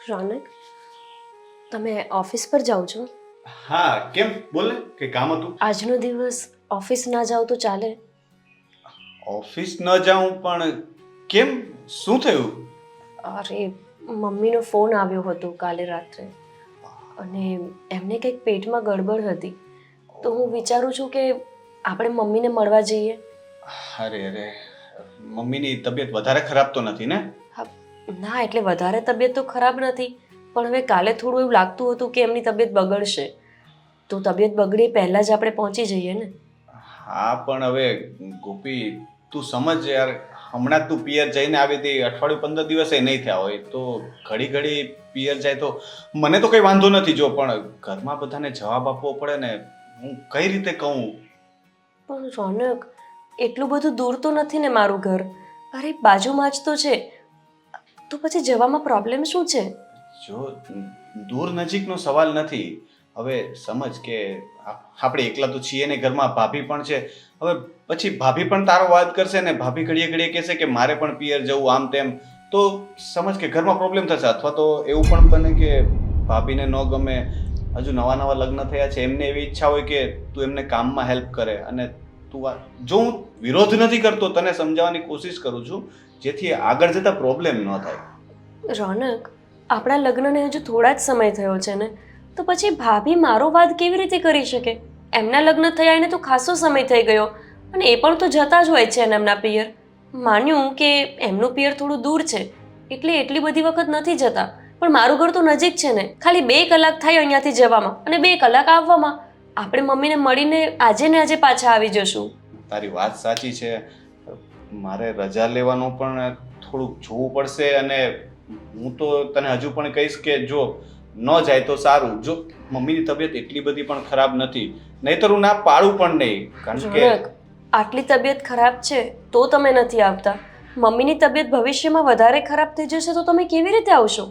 રોનક, તમે ઓફિસ પર જાઓ છો? હા, કેમ? બોલ ને, કે કામ હતું? આજનો દિવસ ઓફિસ ના જાઓ તો ચાલે? ઓફિસ ન જાઉં પણ કેમ? શું થયું? અરે, મમ્મીનો ફોન આવ્યો હતો કાલે રાત્રે અને એમને કંઈક પેટમાં ગડબડ હતી. તો હું વિચારું છું કે આપણે મમ્મીને મળવા જઈએ. અરે મમ્મીની તબિયત વધારે ખરાબ તો નથી ને? હા, ના એટલે વધારે તબિયત તો ખરાબ નથી, પણ હવે કાલે થોડું એવું લાગતું હતું કે એમની તબિયત બગડશે. તો તબિયત બગડે પહેલાં જ આપણે પહોંચી જઈએ ને. હા, પણ હવે ગોપી, તું સમજ યાર, હમણાં તું પિયર જઈને આવી હતી, અઠવાડિયું 15 દિવસે નહીં થયા હોય તો ઘડી ઘડી પિયર જાય તો મને તો કંઈ વાંધો નથી, જો પણ ઘરમાં બધાને જવાબ આપવો પડે ને, હું કઈ રીતે કહું? પણ રોનક, એટલું બધું દૂર તો નથી ને મારું ઘર. અરે, બાજુમાં જ તો છે. તો પછી જવામાં પ્રોબ્લેમ શું છે? જો દૂર નજીકનો સવાલ નથી. હવે સમજ કે આપણે એકલા તો છીએ ને, ઘરમાં ભાભી પણ છે. હવે પછી ભાભી પણ તારો વાત કરશે ને, ભાભી ઘડીએ ઘડીએ કહેશે કે મારે પણ પિયર જવું, આમ તેમ. તો સમજ કે ઘરમાં પ્રોબ્લેમ થશે. અથવા તો એવું પણ બને કે ભાભીને ન ગમે, હજુ નવા નવા લગ્ન થયા છે, એમને એવી ઈચ્છા હોય કે તું એમને કામમાં હેલ્પ કરે. અને જો હું વિરોધ નથી કરતો, તને સમજાવવાની કોશિશ કરું છું, જેથી આગળ જતા પ્રોબ્લેમ ન થાય. રોનક, આપણા લગ્નને હજુ થોડા જ સમય થયો છે ને, તો પછી ભાભી મારો વાદ કેવી રીતે કરી શકે? એમના લગ્ન થયા એને તો ખાસો સમય થઈ ગયો, અને એ પણ તો જતા જ હોય છે એમના પિયર. માન્યું કે એમનું પિયર થોડું દૂર છે એટલે એટલી બધી વખત નથી જતા, પણ મારું ઘર તો નજીક છે ને, ખાલી 2 કલાક થાય અહીંયાથી જવામાં અને 2 કલાક આવવામાં. આપણે મમ્મીને મળીને આજે ને આજે પાછા આવી જશું. તારી વાત સાચી છે. મારે રજા લેવાનું પણ થોડુંક જોવું પડશે. અને હું તો તને હજુ પણ કહીશ કે જો ન જાય તો સારું. જો મમ્મીની તબિયત એટલી બધી પણ ખરાબ નથી, નહીંતર હું ના પાડું પણ નહીં. કારણ કે રોનક, આટલી તબિયત ખરાબ છે તો તમે નથી આવતા. મમ્મીની તબિયત ભવિષ્યમાં વધારે ખરાબ થઈ જશે તો તમે કેવી રીતે આવશો?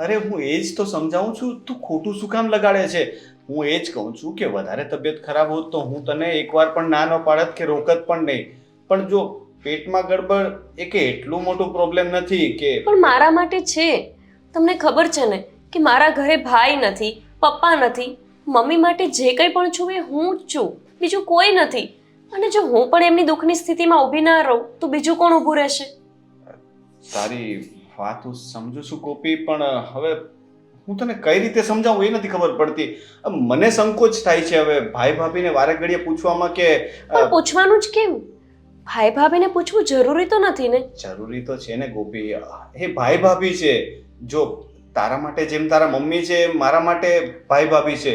અરે હું એ જ તો સમજાવું છું, તું ખોટું શું કામ લગાડે છે? હું એ જ કહું છું કે વધારે તબિયત ખરાબ હોત તો હું તને એકવાર પણ ના ન પાડત કે રોકત પણ નહીં. પણ જો પેટમાં ગડબડ એ કે એટલું મોટું પ્રોબ્લેમ નથી કે પણ મારા માટે છે. તમને ખબર છે ને કે મારા ઘરે ભાઈ નથી, પપ્પા નથી. મમ્મી માટે જે કંઈ પણ છું એ હું જ છું, બીજું કોઈ નથી. અને જો હું પણ એમની દુઃખની સ્થિતિમાં ઊભી ના રહું તો બીજું કોણ ઊભું રહેશે? તારી વાત હું સમજુ છું ગોપી, પણ હવે હું તને કઈ રીતે સમજાવું એ નથી ખબર પડતી. મને સંકોચ થાય છે હવે ભાઈ ભાભીને વારે ઘડીએ પૂછવામાં કે પણ પૂછવાનું જ કેમ? ભાઈ ભાભીને પૂછવું જરૂરી તો નથી ને. જરૂરી તો છે ને ગોપી. એ ભાઈ ભાભી છે. જો તારા માટે જેમ તારા મમ્મી છે, મારા માટે ભાઈ ભાભી છે.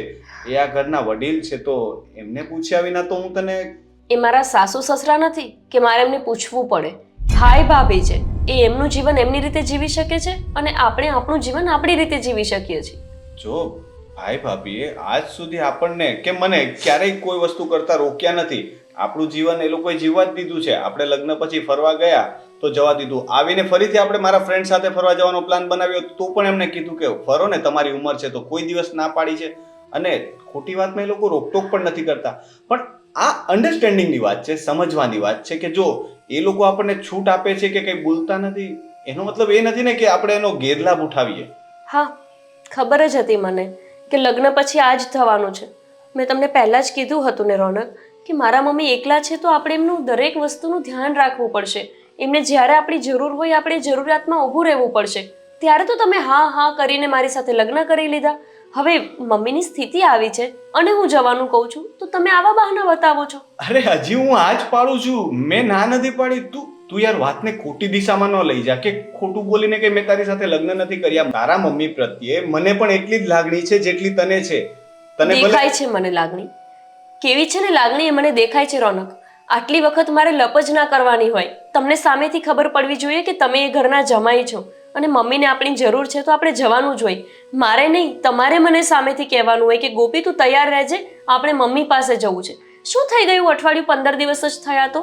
એ આ ઘરના વડીલ છે, તો એમને પૂછ્યા વિના તો હું તને એ મારા સાસુ સસરા નથી કે મારે એમને પૂછવું પડે. ભાઈ ભાભી છે, એ એમનું જીવન એમની રીતે જીવી શકે છે અને આપણે આપણું જીવન આપણી રીતે જીવી શકીએ છીએ. જો ભાઈ ભાભીએ આજ સુધી આપણને કે મને ક્યારેય કોઈ વસ્તુ કરતા રોક્યા નથી. આપણું જીવન એ લોકોએ જીવવા જ દીધું છે. આપણે લગ્ન પછી ફરવા ગયા તો જવા દીધું. આવીને ફરીથી આપણે મારા ફ્રેન્ડ સાથે ફરવા જવાનો પ્લાન બનાવ્યો તો પણ એમને કીધું કે ફરો ને, તમારી ઉંમર છે. તો કોઈ દિવસ ના પાડી છે. અને ખોટી વાતમાં એ લોકો રોકટોક પણ નથી કરતા. પણ આ અન્ડરસ્ટેન્ડિંગની વાત છે, સમજવાની વાત છે કે જો એ લોકો આપણને છૂટ આપે છે કે કંઈ બોલતા નથી, એનો મતલબ એ નથી ને કે આપણે એનો ગેરલાભ ઉઠાવીએ. હા, ખબર જ હતી મને કે લગ્ન પછી આ જ થવાનું છે. મેં તમને પહેલાં જ કીધું હતું ને રોનક, કે મારા મમ્મી એકલા છે તો આપણે એમનું દરેક વસ્તુનું ધ્યાન રાખવું પડશે. એમને જ્યારે આપણી જરૂર હોય આપણે જરૂરિયાતમાં ઊભું રહેવું પડશે. ત્યારે તો તમે હા હા કરીને મારી સાથે લગ્ન કરી લીધા. હવે મમ્મીની સ્થિતિ આવી છે અને હું જવાનું કહું છું તો તમે આવા બહાના બતાવો છો. અરે હજી હું આ જ પાડું છું. મેં ના નથી પાડી. તું યાર વાતને ખોટી દિશામાં ન લઈ જા કે ખોટું બોલીને કે મેં તારી સાથે લગ્ન નથી કર્યા. તારા મમ્મી પ્રત્યે મને પણ એટલી જ લાગણી છે જેટલી તને છે. તને ભલે દેખાય છે મને લાગણી. કેવી છે ને લાગણી એ મને દેખાય છે રોનક. આટલી વખત મારે લપ જ ના કરવાની હોય. તમને સામેથી ખબર પડવી જોઈએ કે તમે એ ઘરના જમાઈ છો અને મમ્મીને આપણી જરૂર છે તો આપણે જવાનું જ હોય. મારે નહીં, તમારે મને સામેથી કહેવાનું હોય કે ગોપી તું તૈયાર રહેજે, આપણે મમ્મી પાસે જવું છે. શું થઈ ગયું, અઠવાડિયું 15 દિવસ જ થયા તો?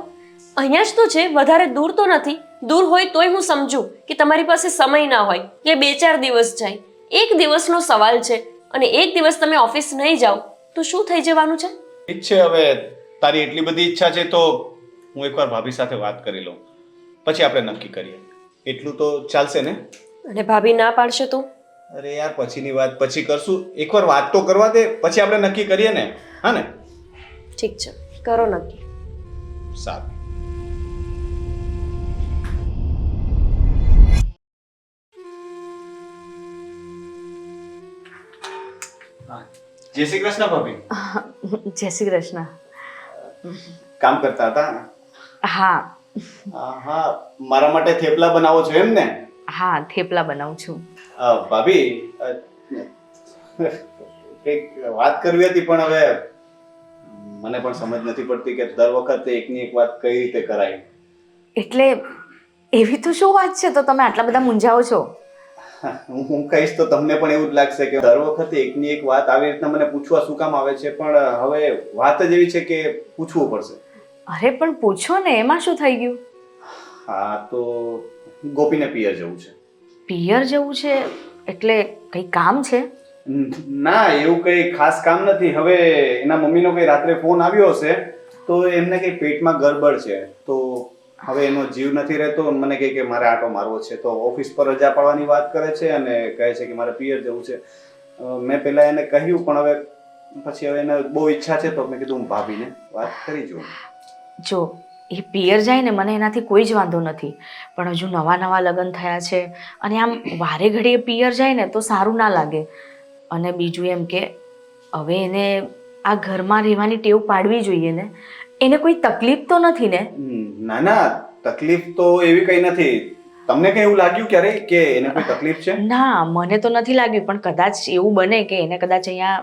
અહીંયા જ તો છે, વધારે દૂર તો નથી. દૂર હોય તોય હું સમજુ કે તમારી પાસે સમય ના હોય કે 2-4 દિવસ જાય. 1 દિવસનો સવાલ છે અને 1 દિવસ તમે ઓફિસ નહીં જાઓ તો શું થઈ જવાનું છે? ઠીક છે. હવે તારી એટલી બધી ઈચ્છા છે તો હું એકવાર ભાભી સાથે વાત કરી લઉં, પછી આપણે નક્કી કરીએ. એટલું તો ચાલશે ને? અને ભાભી ના પાડશે તો? અરે યાર, પછીની વાત પછી કરશું. એકવાર વાત તો કરવા દે, પછી આપણે નક્કી કરીએ ને. હા ને? ઠીક છે, કરો નક્કી. સારું. જય શ્રી કૃષ્ણ ભાભી. જય શ્રી કૃષ્ણ. કામ કરતા હતા? હા હા, મારા માટે થેપલા બનાવો છો એમ ને? હા, થેપલા બનાવું છું. ભાભી, કંઈક વાત કરવી હતી, પણ હવે મને પણ સમજ નથી પડતી કે દર વખતે એકની એક વાત કઈ રીતે કરાય. એટલે એવી તો શું વાત છે તો તમે આટલા બધા મૂંઝાઓ છો? હું કહીશ તો તમને પણ એવું જ લાગશે કે દર વખતે એકની એક વાત આવી રીતના મને પૂછવા શું કામ આવે છે, પણ હવે વાત જ એવી છે કે પૂછવું પડશે. અરે પણ પૂછો ને, એમાં શું થઈ ગયું? હા, તો ગોપીને પિયર જવું છે. પિયર જવું છે એટલે કઈ કામ છે? ના, એવું કઈ ખાસ કામ નથી. હવે એના મમ્મીનો કઈ રાત્રે ફોન આવ્યો હશે તો એમને કઈ પેટમાં ગડબડ છે, તો હવે એનો જીવ નથી રહેતો. મને કહે કે મારે આંટો મારવો છે, તો ઓફિસ પર રજા પાડવાની વાત કરે છે અને કહે છે કે મારે પિયર જવું છે. મેં પહેલા એને કહ્યું, પણ હવે પછી હવે એને બહુ ઈચ્છા છે તો મેં કીધું હું ભાભીને વાત કરી જોઉં. જો એ પિયર જાય ને, મને એનાથી કોઈ જ વાંધો નથી, પણ હજુ નવા નવા લગ્ન થયા છે અને આમ વારે ઘડીએ પિયર જાય ને તો સારું ના લાગે. અને બીજું એમ કે હવે એને આ ઘરમાં રહેવાની ટેવ પાડવી જોઈએ ને. એને કોઈ તકલીફ તો નથી ને? ના ના, તકલીફ તો એવી કઈ નથી. તમને કઈ એવું લાગ્યું ક્યારે કે એને કોઈ તકલીફ છે? ના, મને તો નથી લાગ્યું, પણ કદાચ એવું બને કે એને કદાચ અહીંયા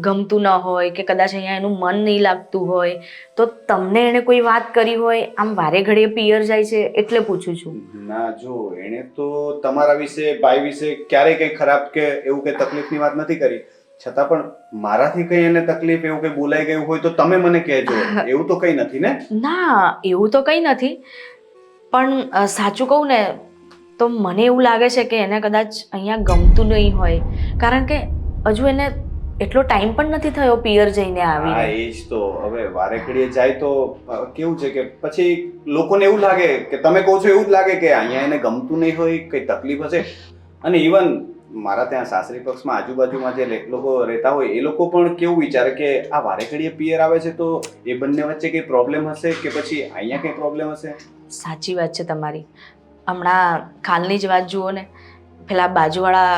ગમતું ન હોય કે કદાચ અહીંયા એનું મન નહીં લાગતું હોય, તો તમને એને કોઈ વાત કરી હોય, આમ વારે ઘડીએ પિયર જાય છે એટલે પૂછું છું. ના, જો એને તો તમારા વિશે, ભાઈ વિશે ક્યારેય કઈ ખરાબ કે એવું કઈ તકલીફની વાત નથી કરી, છતાં પણ મારાથી કઈ એને તકલીફ, એવું કઈ બોલાઈ ગયું હોય તો તમે મને કહેજો. એવું તો કઈ નથી ને? ના, એવું તો કંઈ નથી, પણ સાચું કહું ને તો મને એવું લાગે છે કે એને કદાચ અહીંયા ગમતું નહીં હોય, કારણ કે હજુ એને એટલો ટાઈમ પણ નથી થયો પિયર જઈને હા, આવીને. એ જ તો. હવે વારે ઘડીએ જાય તો કેવું છે કે પછી લોકોને એવું લાગે કે તમે કહો છો એવું જ લાગે કે અહીંયા એને ગમતું નહીં હોય, કઈ તકલીફ હશે. અને ઇવન મારા ત્યાં સાસરી પક્ષમાં આજુબાજુમાં જે લોકો રહેતા હોય એ લોકો પણ કેવું વિચારે કે આ વારે ઘડીએ પિયર આવે છે તો એ બંને વચ્ચે કઈ પ્રોબ્લેમ હશે કે પછી અહીંયા કઈ પ્રોબ્લેમ હશે. સાચી વાત છે તમારી. હમણાં કાલની જ વાત જુઓ ને, પેલા બાજુવાળા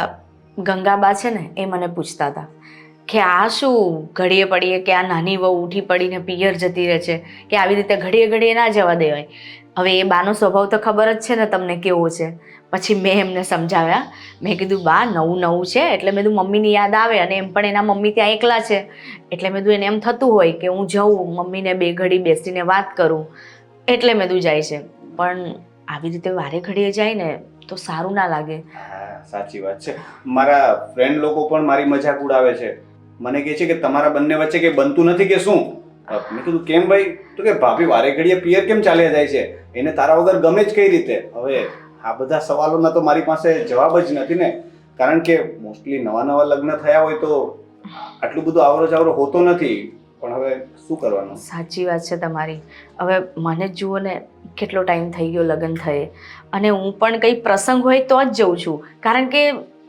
ગંગાબા છે ને, એ મને પૂછતા હતા કે આ શું ઘડીએ પડીએ કે આ નાની વહુ ઉઠી પડીને પિયર જતી રહે છે, કે આવી રીતે ઘડીએ ઘડીએ ના જવા દેવાય. હવે એ બાનો સ્વભાવ તો ખબર જ છે ને તમને કેવો છે. પછી મેં એમને સમજાવ્યા, મેં કીધું બા નવું નવું છે એટલે મેં કીધું મમ્મીની યાદ આવે, અને એમ પણ એના મમ્મી ત્યાં એકલા છે એટલે મેં કીધું એને એમ થતું હોય કે હું જઉં મમ્મીને બે ઘડી બેસીને વાત કરું, એટલે મેં કીધું જાય છે. પણ આવી રીતે વારે ઘડીએ જાય ને તો સારું ના લાગે. હા, સાચી વાત છે. મારા ફ્રેન્ડ લોકો પણ મારી મજાક ઉડાવે છે. મને કહે છે કે તમારા બંને વચ્ચે કઈ બનતું નથી કે શું? મેં કીધું કેમ ભાઈ? તો કે ભાભી વારે ઘડીએ પિયર કેમ ચાલ્યા જાય છે, એને તારા વગર ગમે જ કઈ રીતે? હવે આ બધા સવાલોના તો મારી પાસે જવાબ જ નથી ને, કારણ કે મોસ્ટલી નવા નવા લગ્ન થયા હોય તો આટલું બધું આવરો જાવરો હોતો નથી. પણ હવે શું કરવાનું? સાચી વાત છે તમારી. હવે મને જ જુઓ ને, કેટલો ટાઈમ થઈ ગયો લગ્ન થયે, અને હું પણ કંઈ પ્રસંગ હોય તો જ જઉં છું, કારણ કે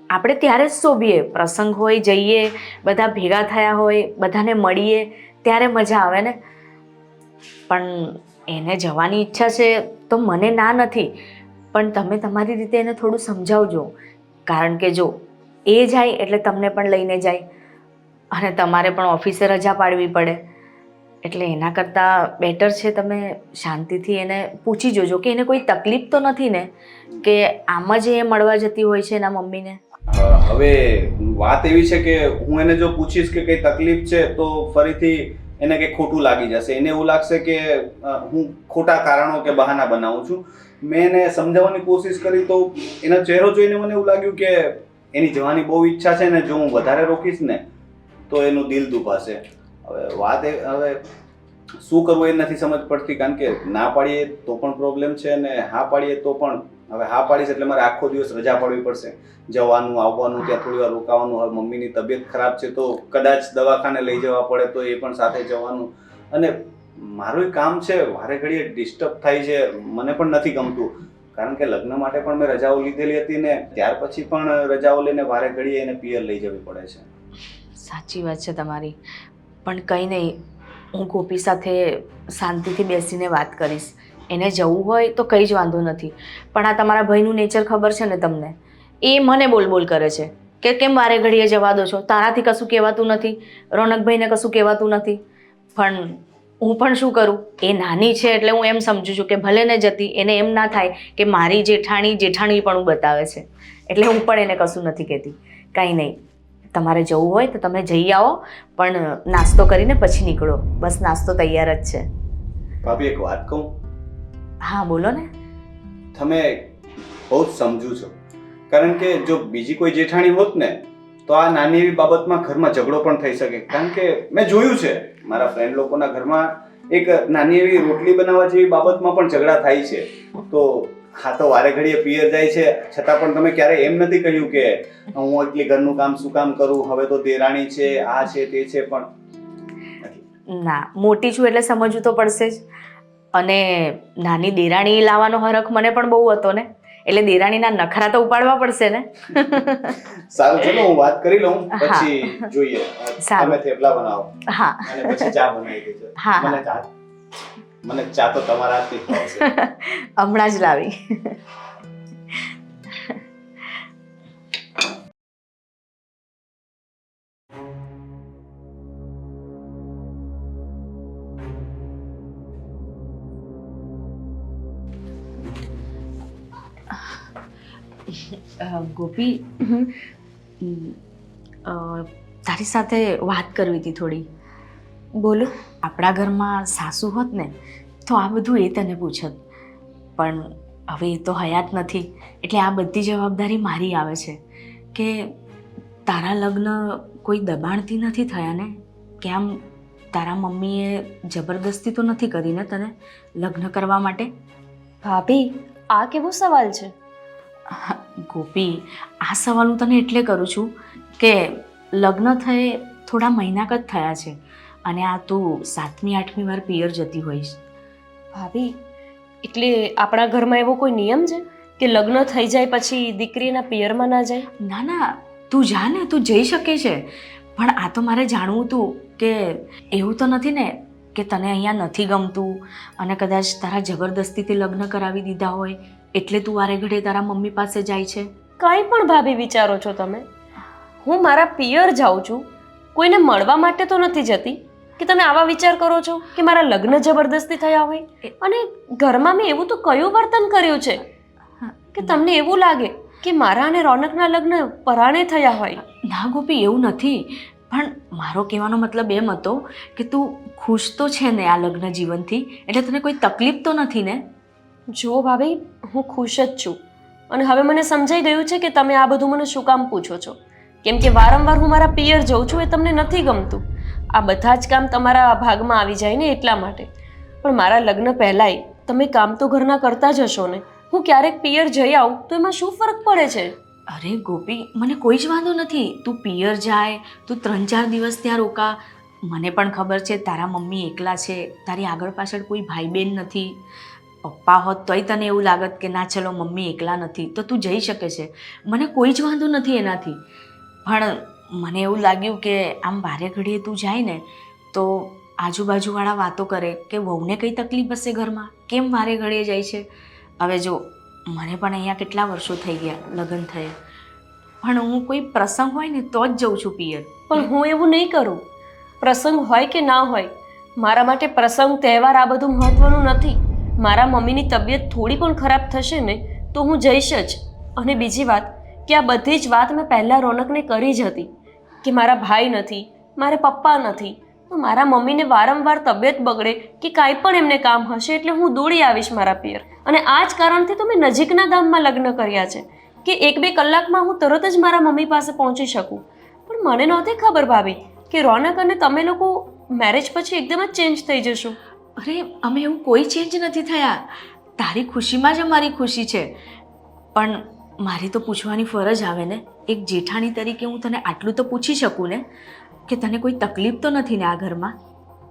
આપણે ત્યારે જ શોભીએ. પ્રસંગ હોય, જઈએ, બધા ભેગા થયા હોય, બધાને મળીએ, ત્યારે મજા આવે ને. પણ એને જવાની ઈચ્છા છે તો મને ના નથી, પણ તમે તમારી રીતે એને થોડું સમજાવજો, કારણ કે જો એ જાય એટલે તમને પણ લઈને જાય અને તમારે પણ ઓફિસે રજા પાડવી પડે. એટલે એના કરતાં બેટર છે તમે શાંતિથી એને પૂછી જોજો કે એને કોઈ તકલીફ તો નથી ને, કે આમ જ એ મળવા જતી હોય છે એના મમ્મીને. હવે વાત એવી છે કે હું એને જો પૂછીશ કે કઈ તકલીફ છે તો ફરીથી એને કંઈ ખોટું લાગી જશે. એને એવું લાગશે કે હું ખોટા કારણો કે બહાના બનાવું છું. મેં એને સમજાવવાની કોશિશ કરી તો એનો ચહેરો જોઈને મને એવું લાગ્યું કે એની જવાની બહુ ઈચ્છા છે ને, જો હું વધારે રોકીશ ને તો એનું દિલ દુભાશે. હવે શું કરવું એ નથી સમજ પડતી, કારણ કે ના પાડીએ તો પણ પ્રોબ્લેમ છે અને હા પાડીએ તો પણ. હવે હા પાડીશ એટલે મારે આખો દિવસ રજા પાડવી પડશે, જવાનું આવવાનું, ત્યાં થોડી વાર રોકાવાનું. હવે મમ્મીની તબિયત ખરાબ છે તો કદાચ દવાખાને લઈ જવા પડે તો એ પણ સાથે જવાનું. અને મારું કામ છે, વારે ઘડીએ ડિસ્ટર્બ થાય છે, મને પણ નથી ગમતું, કારણ કે લગ્ન માટે પણ મેં રજાઓ લીધેલી હતી ને ત્યાર પછી પણ રજાઓ લઈને વારે ઘડીએ એને પિયર લઈ જવી પડે છે. સાચી વાત છે તમારી, પણ કંઈ નહીં, હું ગોપી સાથે શાંતિથી બેસીને વાત કરીશ. એને જવું હોય તો કંઈ જ વાંધો નથી, પણ આ તમારા ભાઈનું નેચર ખબર છે ને તમને, એ મને બોલ બોલ કરે છે કે કેમ વારે ઘડીએ જવા દો છો, તારાથી કશું કહેવાતું નથી, રોનકભાઈને કશું કહેવાતું નથી. પણ હું પણ શું કરું, એ નાની છે એટલે હું એમ સમજુ છું કે ભલે ને જતી, એને એમ ના થાય કે મારી જેઠાણી પણ બતાવે છે, એટલે હું પણ એને કશું નથી કહેતી. કાંઈ નહીં, તમારે જવું હોય તો તમે જઈ આવો, પણ નાસ્તો કરીને પછી નીકળો. બસ નાસ્તો તૈયાર જ છે. ભાભી એક વાત કહું? હા બોલો ને. તમે બહુ જ સમજુ છો, કારણ કે જો બીજી કોઈ જેઠાણી હોત ને તો આ નાની એવી બાબતમાં ઘરમાં ઝઘડો પણ થઈ શકે. કારણ કે મેં જોયું છે મારા ફ્રેન્ડ લોકોના ઘરમાં એક નાની એવી રોટલી બનાવવા જેવી બાબતમાં પણ ઝઘડા થાય છે. તો હા, તો વારે ઘડીએ પિયર જાય છે છતાં પણ તમે ક્યારેય એમ નથી કહ્યું કે હું એટલી ઘરનું કામ શું કામ કરું, હવે તો દેરાણી છે, આ છે તે છે? પણ ના, મોટી છું એટલે સમજવું તો પડશે જ. અને નાની દેરાણી લાવવાનો હરખ મને પણ બહુ હતો ને, એટલે દેરાણીના નખરા તો ઉપાડવા પડશે ને. સારું, ચલો હું વાત કરી લઉં પછી જોઈએ. સારું. તમે થેપલા બનાવો હા અને પછી ચા બનાવી દેજો. હા. મને ચા તો તમારા હાથની જ ભાવશે. હમણાં જ લાવી. ગોપી, તારી સાથે વાત કરવી હતી થોડી. બોલો. આપણા ઘરમાં સાસુ હોત ને તો આ બધું એ તને પૂછત, પણ હવે એ તો હયાત નથી, એટલે આ બધી જવાબદારી મારી આવે છે. કે તારા લગ્ન કોઈ દબાણથી નથી થયા ને, કે આમ તારા મમ્મીએ જબરદસ્તી તો નથી કરી ને તને લગ્ન કરવા માટે? ભાભી, આ કેવો સવાલ છે? ગોપી, આ સવાલ હું તને એટલે કરું છું કે લગ્ન થયે થોડા મહિનાક જ થયા છે અને આ તું 7મી 8મી વાર પિયર જતી હોઈશ. ભાભી, એટલે આપણા ઘરમાં એવો કોઈ નિયમ છે કે લગ્ન થઈ જાય પછી દીકરીના પિયરમાં ના જાય? ના ના, તું જા ને, તું જઈ શકે છે, પણ આ તો મારે જાણવું હતું કે એવું તો નથી ને કે તને અહીંયા નથી ગમતું અને કદાચ તારા જબરદસ્તીથી લગ્ન કરાવી દીધા હોય એટલે તું વારે ઘડે તારા મમ્મી પાસે જાય છે? કાંઈ પણ ભાભી વિચારો છો તમે. હું મારા પિયર જાઉં છું, કોઈને મળવા માટે તો નથી જતી કે તમે આવા વિચાર કરો છો કે મારા લગ્ન જબરદસ્તી થયા હોય. અને ઘરમાં મેં એવું તો કયું વર્તન કર્યું છે કે તમને એવું લાગે કે મારા અને રોનકના લગ્ન પરાણે થયા હોય? ના ગોપી, એવું નથી, પણ મારો કહેવાનો મતલબ એમ હતો કે તું ખુશ તો છે ને આ લગ્ન જીવનથી, એટલે તને કોઈ તકલીફ તો નથી ને? જો ભાભી, હું ખુશ જ છું અને હવે મને સમજાઈ ગયું છે કે તમે આ બધું મને શું કામ પૂછો છો. કેમ કે વારંવાર હું મારા પિયર જઉં છું એ તમને નથી ગમતું. આ બધા જ કામ તમારા ભાગમાં આવી જાય ને એટલા માટે. પણ મારા લગ્ન પહેલાંય તમે કામ તો ઘરના કરતા જ હશો ને. હું ક્યારેક પિયર જઈ આવું તો એમાં શું ફરક પડે છે? અરે ગોપી, મને કોઈ જ વાંધો નથી, તું પિયર જાય, તું 3-4 દિવસ ત્યાં રોકા. મને પણ ખબર છે તારા મમ્મી એકલા છે, તારી આગળ પાછળ કોઈ ભાઈ બહેન નથી. પપ્પા હોત તોય તને એવું લાગત કે ના ચલો મમ્મી એકલા નથી, તો તું જઈ શકે છે, મને કોઈ જ વાંધો નથી એનાથી. પણ મને એવું લાગ્યું કે આમ વારે ઘડીએ તું જાય ને તો આજુબાજુવાળા વાતો કરે કે વહુને કઈ તકલીફ હશે ઘરમાં, કેમ વારે ઘડીએ જાય છે. હવે જો મને પણ અહીંયા કેટલા વર્ષો થઈ ગયા લગ્ન થયે, પણ હું કોઈ પ્રસંગ હોય ને તો જ જઉં છું પિયર. પણ હું એવું નહીં કરું. પ્રસંગ હોય કે ના હોય, મારા માટે પ્રસંગ તહેવાર આ બધું મહત્વનું નથી. મારા મમ્મીની તબિયત થોડી પણ ખરાબ થશે ને તો હું જઈશ જ. અને બીજી વાત કે આ બધી જ વાત મેં પહેલાં રોનકને કરી જ હતી કે મારા ભાઈ નથી, મારે પપ્પા નથી, તો મારા મમ્મીને વારંવાર તબિયત બગડે કે કાંઈ પણ એમને કામ હશે એટલે હું દોડી આવીશ મારા પિયર. અને આ જ કારણથી તો મેં નજીકના ગામમાં લગ્ન કર્યા છે કે 1-2 કલાકમાં હું તરત જ મારા મમ્મી પાસે પહોંચી શકું. પણ મને નહોતી ખબર ભાભી કે રોનક અને તમે લોકો મેરેજ પછી એકદમ જ ચેન્જ થઈ જશો. અરે અમે એવું કોઈ ચેન્જ નથી થયા, તારી ખુશીમાં જ અમારી ખુશી છે. પણ મારી તો પૂછવાની ફરજ આવે ને, એક જેઠાણી તરીકે હું તને આટલું તો પૂછી શકું ને કે તને કોઈ તકલીફ તો નથી ને આ ઘરમાં?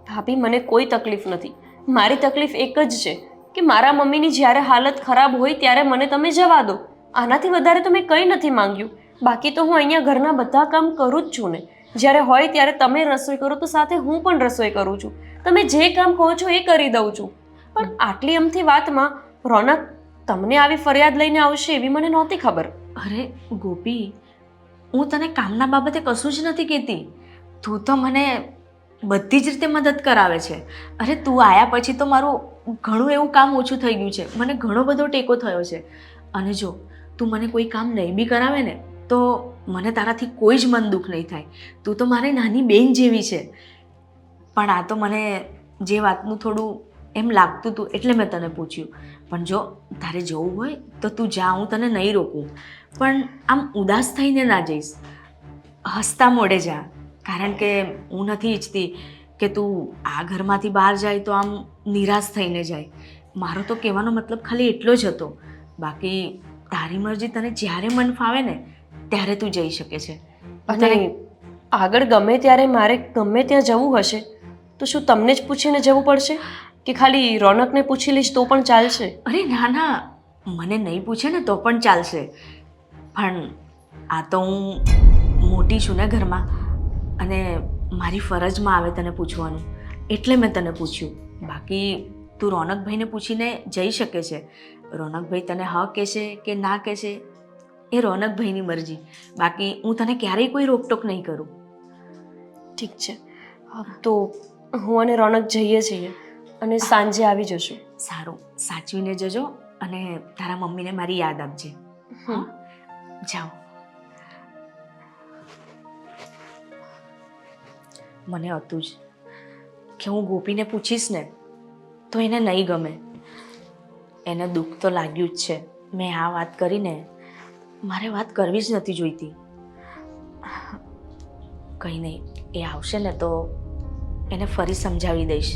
ભાભી, મને કોઈ તકલીફ નથી. મારી તકલીફ એક જ છે કે મારા મમ્મીની જ્યારે હાલત ખરાબ હોય ત્યારે મને તમે જવા દો. આનાથી વધારે તો મેં કંઈ નથી માંગ્યું. બાકી તો હું અહીંયા ઘરના બધા કામ કરું જ છું ને. જ્યારે હોય ત્યારે તમે રસોઈ કરો તો સાથે હું પણ રસોઈ કરું છું. તમે જે કામ કહો છો એ કરી દઉં છું. પણ આટલી અમથી વાતમાં રોનક તમને આવી ફરિયાદ લઈને આવશે એવી મને નહોતી ખબર. અરે ગોપી, હું તને કામના બાબતે કશું જ નથી કહેતી. તું તો મને બધી જ રીતે મદદ કરાવે છે. અરે તું આવ્યા પછી તો મારું ઘણું એવું કામ ઓછું થઈ ગયું છે. મને ઘણો બધો ટેકો થયો છે. અને જો તું મને કોઈ કામ નહીં બી કરાવે ને તો મને તારાથી કોઈ જ મન દુઃખ નહીં થાય. તું તો મારી નાની બેન જેવી છે. પણ આ તો મને જે વાતનું થોડું એમ લાગતું હતું એટલે મેં તને પૂછ્યું. પણ જો તારે જવું હોય તો તું જા, હું તને નહીં રોકું. પણ આમ ઉદાસ થઈને ના જઈશ, હસતા મોઢે જા. કારણ કે હું નથી ઈચ્છતી કે તું આ ઘરમાંથી બહાર જાય તો આમ નિરાશ થઈને જાય. મારો તો કહેવાનો મતલબ ખાલી એટલો જ હતો. બાકી તારી મરજી, તને જ્યારે મન ફાવે ને ત્યારે તું જઈ શકે છે. અને આગળ ગમે ત્યારે મારે ગમે ત્યાં જવું હશે તો શું તમને જ પૂછીને જવું પડશે કે ખાલી રોનકને પૂછી લઈશ તો પણ ચાલશે? અરે ના ના, મને નહીં પૂછે ને તો પણ ચાલશે. પણ આ તો હું મોટી છું ને ઘરમાં, અને મારી ફરજમાં આવે તને પૂછવાનું, એટલે મેં તને પૂછ્યું. બાકી તું રોનકભાઈને પૂછીને જઈ શકે છે. રોનકભાઈ તને હા કહેશે કે ના કહેશે એ રોનકભાઈની મરજી. બાકી હું તને ક્યારેય કોઈ રોકટોક નહીં કરું. ઠીક છે, તો હું અને રોનક જઈએ છીએ અને સાંજે આવી જશું. સારું, સાચવીને જજો અને તારા મમ્મીને મારી યાદ આપજે. હા, જાઓ. મને હતું જ કે હું ગોપીને પૂછીશ ને તો એને નહીં ગમે. એને દુઃખ તો લાગ્યું જ છે. મેં આ વાત કરીને મારે વાત કરવી જ નથી જોઈતી. કંઈ નહીં, એ આવશે ને તો એને ફરી સમજાવી દઈશ.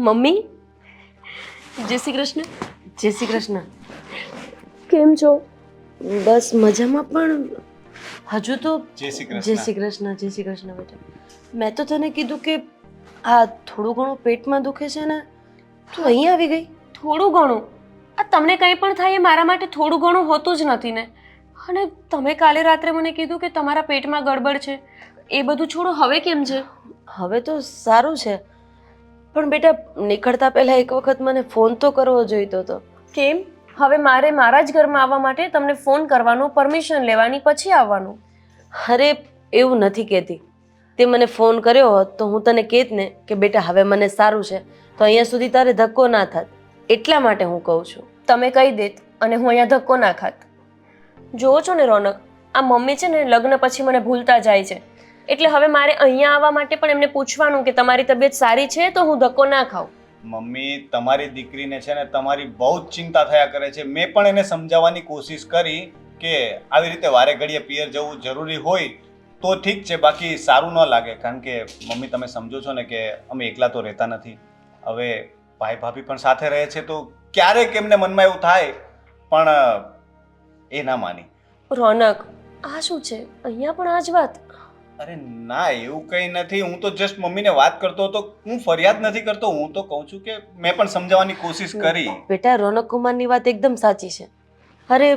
મમ્મી, જય શ્રી કૃષ્ણ. જય શ્રી કૃષ્ણ. કેમ છો? બસ મજામાં, પણ હજુ તો જય શ્રી જય શ્રી કૃષ્ણ. જય શ્રી કૃષ્ણ બેટા. મેં તો તને કીધું કે આ થોડું ઘણું પેટમાં દુખે છે ને, તું અહીં આવી ગઈ. થોડું ઘણું? આ તમને કંઈ પણ થાય એ મારા માટે થોડું ઘણું હોતું જ નથી ને. અને તમે કાલે રાત્રે મને કીધું કે તમારા પેટમાં ગડબડ છે. એ બધું છોડો, હવે કેમ છે? હવે તો સારું છે, પણ બેટા નીકળતા પહેલા એક વખત મને ફોન તો કરવો જોઈતો હતો. કેમ? હવે મારે મારા જ ઘરમાં આવવા માટે તમને ફોન કરવાનો, પરમિશન લેવાની, પછી આવવાનું? અરે એવું નથી કહેતી. તે મને ફોન કર્યો હોત તો હું તને કહેત ને કે બેટા હવે મને સારું છે, તો અહીંયા સુધી તારે ધક્કો ના થાત. એટલા માટે હું કહું છું. તમે કહી દેત અને હું અહીંયા ધક્કો ના ખાત. જોવો છો ને રોનક, આ મમ્મી છે ને લગ્ન પછી મને ભૂલતા જાય છે. એટલે હવે મારે અહીંયા આવવા માટે પણ એમને પૂછવાનું કે તમારી તબિયત સારી છે તો હું ધક્કો ના ખાઉં. મમ્મી, તમારી દીકરીને છે ને તમારી બહુ જ ચિંતા થયા કરે છે. મેં પણ એને સમજાવવાની કોશિશ કરી કે આવી રીતે વારે ઘડીએ પિયર જવું જરૂરી હોય તો ઠીક છે, બાકી સારું ન લાગે. કારણ કે મમ્મી, તમે સમજો છો ને કે અમે એકલા તો રહેતા નથી. હવે ભાઈ ભાભી પણ સાથે રહે છે તો ક્યારેક એમને મનમાં એવું થાય, પણ એ ના માની. રોનક, આ શું છે? અહીંયા પણ આ જ વાત? અરે ના, એવું કંઈ નથી. હું તો જસ્ટ મમ્મીને વાત કરતો હતો. હું ફરિયાદ નથી કરતો. હું તો કહું છું કે મેં પણ સમજાવવાની કોશિશ કરી. બેટા રોનક કુમારની વાત એકદમ સાચી છે. અરે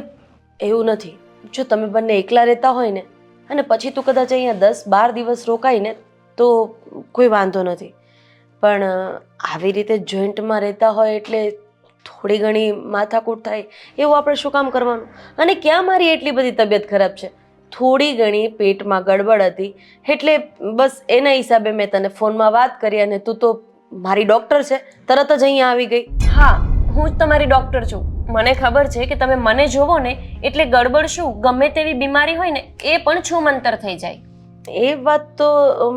એવું નથી, જો તમે બંને એકલા રહેતા હોય ને અને પછી તું કદાચ અહીંયા 10-12 દિવસ રોકાય ને તો કોઈ વાંધો નથી. પણ આવી રીતે જોઈન્ટમાં રહેતા હોય એટલે થોડી ઘણી માથાકૂટ થાય એવું આપણે શું કામ કરવાનું? અને ક્યાં મારી એટલી બધી તબિયત ખરાબ છે? થોડી ઘણી પેટમાં ગડબડ હતી એટલે બસ એના હિસાબે મેં તને ફોનમાં વાત કરી, અને તું તો મારી ડૉક્ટર છે, તરત જ અહીંયા આવી ગઈ. હા, હું જ તમારી ડૉક્ટર છું. મને ખબર છે કે તમે મને જોવો ને એટલે ગડબડ શું, ગમે તેવી બીમારી હોય ને એ પણ છૂમંતર થઈ જાય. એ વાત તો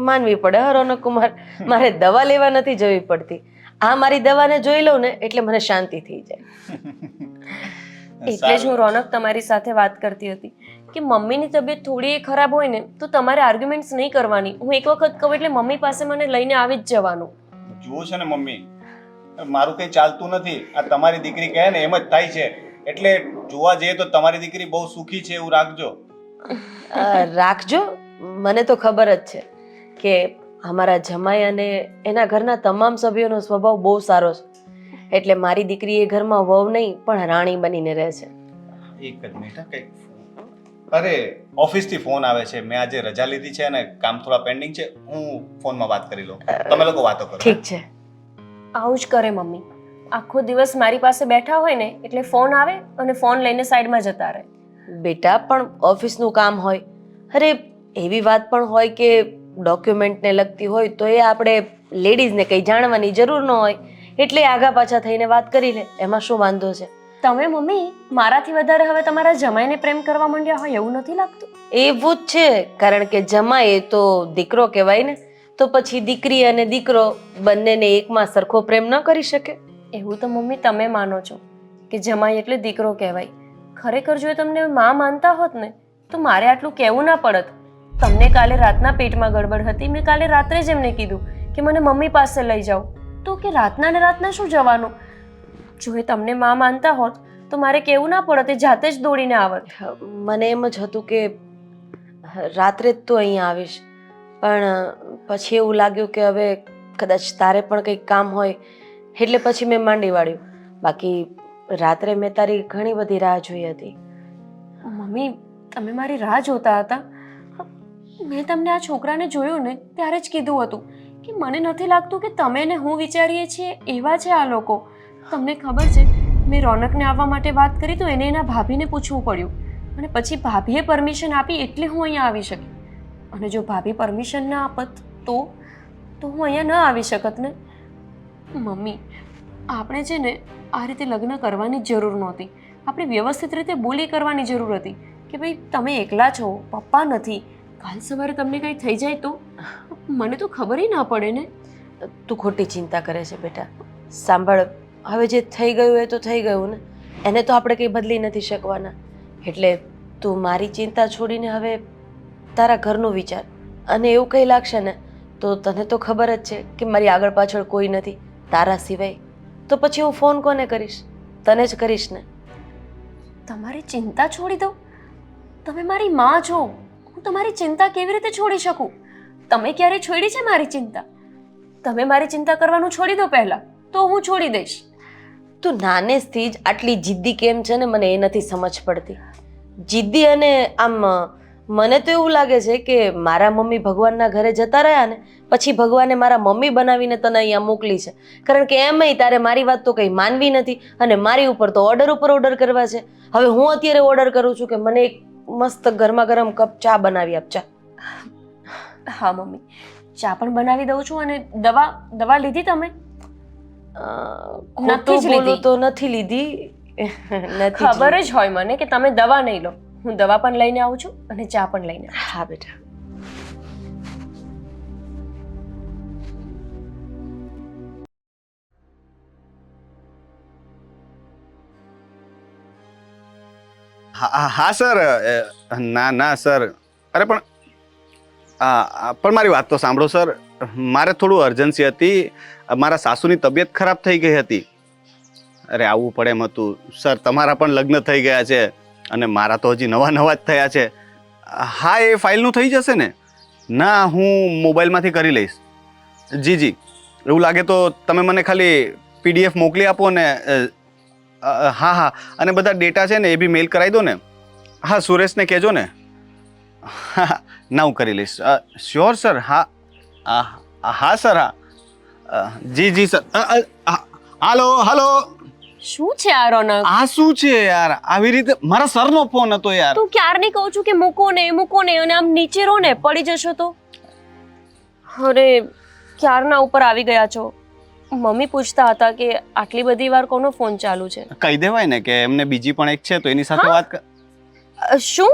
માનવી પડે. હા રોનક કુમાર, મારે દવા લેવા નથી જવી પડતી. આ મારી દવાને જોઈ લઉં ને એટલે મને શાંતિ થઈ જાય. એટલે જ હું રોનક તમારી સાથે વાત કરતી હતી કે મમ્મીની તબિયત થોડી ખરાબ હોય ને તો તમારે આર્ગ્યુમેન્ટ્સ નહીં કરવાની. હું એક વખત કહું એટલે મમ્મી પાસે મને લઈને આવી જ જવાનું. જુઓ છે ને મમ્મી, મારું કંઈ ચાલતું નથી. આ તમારી દીકરી કહે ને એમ જ થાય છે. એટલે જોવા જઈએ તો તમારી દીકરી બહુ સુખી છે એવું રાખજો. રાખજો. મને તો ખબર જ છે કે અમારા જમાઈ અને એના ઘરના તમામ સભ્યોનો સ્વભાવ બહુ સારો છે, એટલે મારી દીકરી એ ઘરમાં વહુ નહીં પણ રાણી બનીને રહે છે. એક જ મિનિટ હા, કંઈક અરે ઓફિસથી ફોન આવે છે. મેં આજે રજા લીધી છે અને કામ થોડા પેન્ડિંગ છે. હું ફોનમાં વાત કરી લઉં, તમે લોકો વાતો કરો. ઠીક છે. આવું જ કરે મમ્મી. આખો દિવસ મારી પાસે બેઠા હોય ને એટલે ફોન આવે અને ફોન લઈને સાઈડમાં જતા રહે. બેટા પણ ઓફિસનું કામ હોય, અરે એવી વાત પણ હોય કે ડોક્યુમેન્ટને લગતી હોય તો એ આપણે લેડીઝને કંઈ જાણવાની જરૂર ન હોય, એટલે આગા પાછા થઈને વાત કરી લે, એમાં શું વાંધો છે? તમે મમ્મી મારાથી વધારે હવે તમારા જમાઈને પ્રેમ કરવા માંડ્યા હોય એવું નથી લાગતું? એવું જ છે, કારણ કે જમાઈ એ તો દીકરો કહેવાય ને, તો પછી દીકરી અને દીકરો બંનેને એકમાં સરખો પ્રેમ ન કરી શકે? એવું તો મમ્મી તમે માનો છો કે જમાઈ એટલે દીકરો કહેવાય. ખરેખર જો તમને માં માનતા હોત ને તો મારે આટલું કહેવું ના પડત. તમને કાલે રાતના પેટમાં ગડબડ હતી, મેં કાલે રાત્રે જ એમને કીધું કે મને મમ્મી પાસે લઈ જાઓ, તો કે રાતના ને રાતના શું જવાનું? જો એ તમને માં માનતા હોત તો મારે કહેવું ના પડત, એ જાતે જ દોડીને આવત. મને એમ જ હતું કે રાત્રે જ તો અહીંયા આવીશ, પણ પછી એવું લાગ્યું કે હવે કદાચ તારે પણ કંઈક કામ હોય, એટલે પછી મેં માંડી વાળ્યું. બાકી રાત્રે મેં તારી ઘણી બધી રાહ જોઈ હતી. મમ્મી તમે મારી રાહ જોતા હતા? મેં તમને આ છોકરાને જોયો ને ત્યારે જ કીધું હતું કે મને નથી લાગતું કે તમે ને હું વિચારીએ છીએ એવા છે આ લોકો. તમને ખબર છે મેં રોનકને આવવા માટે વાત કરી તો એને એના ભાભીને પૂછવું પડ્યું, અને પછી ભાભીએ પરમિશન આપી એટલે હું અહીંયા આવી શકી. અને જો ભાભી પરમિશન ના આપત તો હું અહીંયા ન આવી શકત ને. મમ્મી આપણે છે ને આ રીતે લગ્ન કરવાની જ જરૂર નહોતી. આપણે વ્યવસ્થિત રીતે બોલી કરવાની જરૂર હતી કે ભાઈ તમે એકલા છો, પપ્પા નથી, કાલ સવારે તમને કંઈ થઈ જાય તો મને તો ખબર ના પડે ને. તું ખોટી ચિંતા કરે છે બેટા. સાંભળ, હવે જે થઈ ગયું એ તો થઈ ગયું ને, એને તો આપણે કંઈ બદલી નથી શકવાના. એટલે તું મારી ચિંતા છોડીને હવે તારા ઘરનું વિચાર. અને એવું કંઈ લાગશે ને તો તને તો ખબર જ છે કે મારી આગળ પાછળ કોઈ નથી તારા સિવાય, તો પછી હું ફોન કોને કરીશ? તને જ કરીશ ને. તમારી ચિંતા છોડી દો? તમે મારી માં છો, હું તમારી ચિંતા કેવી રીતે છોડી શકું? તમે ક્યારે છોડી છે મારી ચિંતા? તમે મારી ચિંતા કરવાનું છોડી દો પહેલા, તો હું છોડી દઈશ. તું નાનેથી જ આટલી જિદ્દી કેમ છે ને મને એ નથી સમજ પડતી. જિદ્દી અને આમ મને તો એવું લાગે છે કે મારા મમ્મી ભગવાનના ઘરે જતા રહ્યા ને પછી ભગવાને મારા મમ્મી બનાવીને તને અહીંયા મોકલી છે, કારણ કે એમય તારે મારી વાત તો કંઈ માનવી નથી અને મારી ઉપર તો ઓર્ડર ઉપર ઓર્ડર કરવા છે. હવે હું અત્યારે ઓર્ડર કરું છું કે મને એક મસ્ત ગરમા ગરમ કપ ચા બનાવી આપ. ચા. હા મમ્મી, ચા પણ બનાવી દઉં છું. અને દવા લીધી તમે? ખોટું બોલું તો નથી લીધી. નથી ખબર જ હોય મને કે તમે દવા નહીં લો. હું દવા પણ લઈને આવું છું અને ચા પણ લઈને આવું. હા બેટા. હા સર. ના સર, અરે પણ મારી વાત તો સાંભળો સર. મારે થોડું અર્જન્સી હતી. મારા સાસુની તબિયત ખરાબ થઈ ગઈ હતી. અરે આવવું પડે એમ હતું સર. તમારા પણ લગ્ન થઈ ગયા છે અને મારા તો હજી નવા જ થયા છે. હા, એ ફાઇલનું થઈ જશે ને? ના, હું મોબાઈલમાંથી કરી લઈશ. જી, એવું લાગે તો તમે મને ખાલી PDF મોકલી આપો ને. હા, અને બધા ડેટા છે ને એ બી મેલ કરાવી દો ને. હા, સુરેશને કહેજો ને. હા, ના હું કરી લઈશ. Sure sir. હા સર. હા, જી સર. હાલો. શું છે આ રોનક? આ શું છે યાર? આવી રીતે મારા સરનો ફોન હતો યાર. તું ક્યારની કહું છું કે મૂકો ને અને આમ નીચે રહો ને, પડી જશો તો. અરે ક્યારના ઉપર આવી ગયા છો. મમ્મી પૂછતા હતા કે આટલી બધી વાર કોનો ફોન ચાલુ છે. કહી દેવાય ને કે એમને બીજી પણ એક છે તો એની સાથે વાત શું?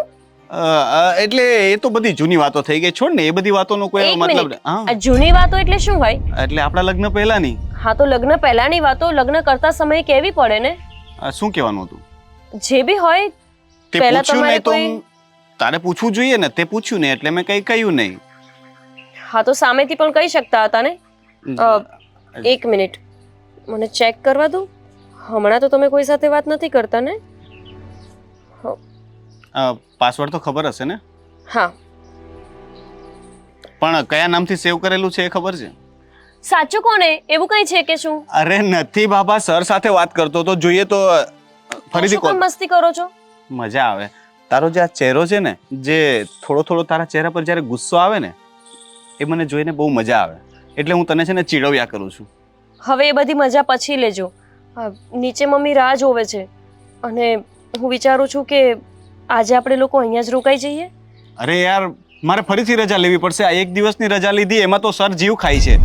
એટલે એ તો બધી જૂની વાતો થઈ ગઈ. છોડ ને, એ બધી વાતોનો કોઈ એક મતલબ. મિનિટ, આ જૂની વાતો એટલે શું હોય? એટલે આપણા લગ્ન પહેલાની. હા, તો લગ્ન પહેલાની વાતો લગ્ન કરતા સમયે કહેવી પડે ને. શું કહેવાનું હતું? જે બી હોય તે પહેલા પૂછ્યું તમારે નહીં તો કોઈ. તારે પૂછવું જોઈએ ને. તે પૂછ્યું ને એટલે મેં કંઈ કહ્યું નહીં. હા, તો સામેથી પણ કહી શકતા હતા ને. એક મિનિટ, મને ચેક કરવા દો. હમણાં તો તમે કોઈ સાથે વાત નથી કરતા ને? પાસવર્ડ તો ખબર હશે ને? હા. પણ કયા નામથી સેવ કરેલું છે એ ખબર છે? સાચું કોને? એવું કઈ છે કે શું? અરે નથી બાબા, સર સાથે વાત કરતો તો, જોઈએ તો ફરીથી શું કોલ. પણ મસ્તી કરો છો? મજા આવે. તારો જે આ ચહેરો છે ને, જે થોડો થોડો તારા ચહેરા પર જ્યારે ગુસ્સો આવે ને, એ મને જોઈને બહુ મજા આવે. એટલે હું તને છે ને ચીડવ્યા કરું છું. હવે એ બધી મજા પછી લેજો. નીચે મમ્મી રાહ જોવે છે અને હું વિચારું છું કે આજે આપણે લોકો અહીંયા જ રોકાઈ જઈએ. અરે યાર, મારે ફરીથી રજા લેવી પડશે. આ એક દિવસની રજા લીધી એમાં તો સર જીવ ખાય છે.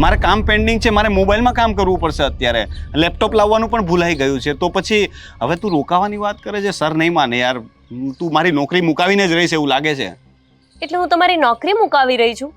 મારે કામ પેન્ડિંગ છે, મારે મોબાઈલમાં કામ કરવું પડશે અત્યારે. લેપટોપ લાવવાનું પણ ભૂલાઈ ગયું છે. તો પછી હવે તું રોકાવાની વાત કરે છે, સર નહીં માને યાર. તું મારી નોકરી મુકાવીને જ રહીશ એવું લાગે છે. એટલે હું તમારી નોકરી મુકાવી રહી છું?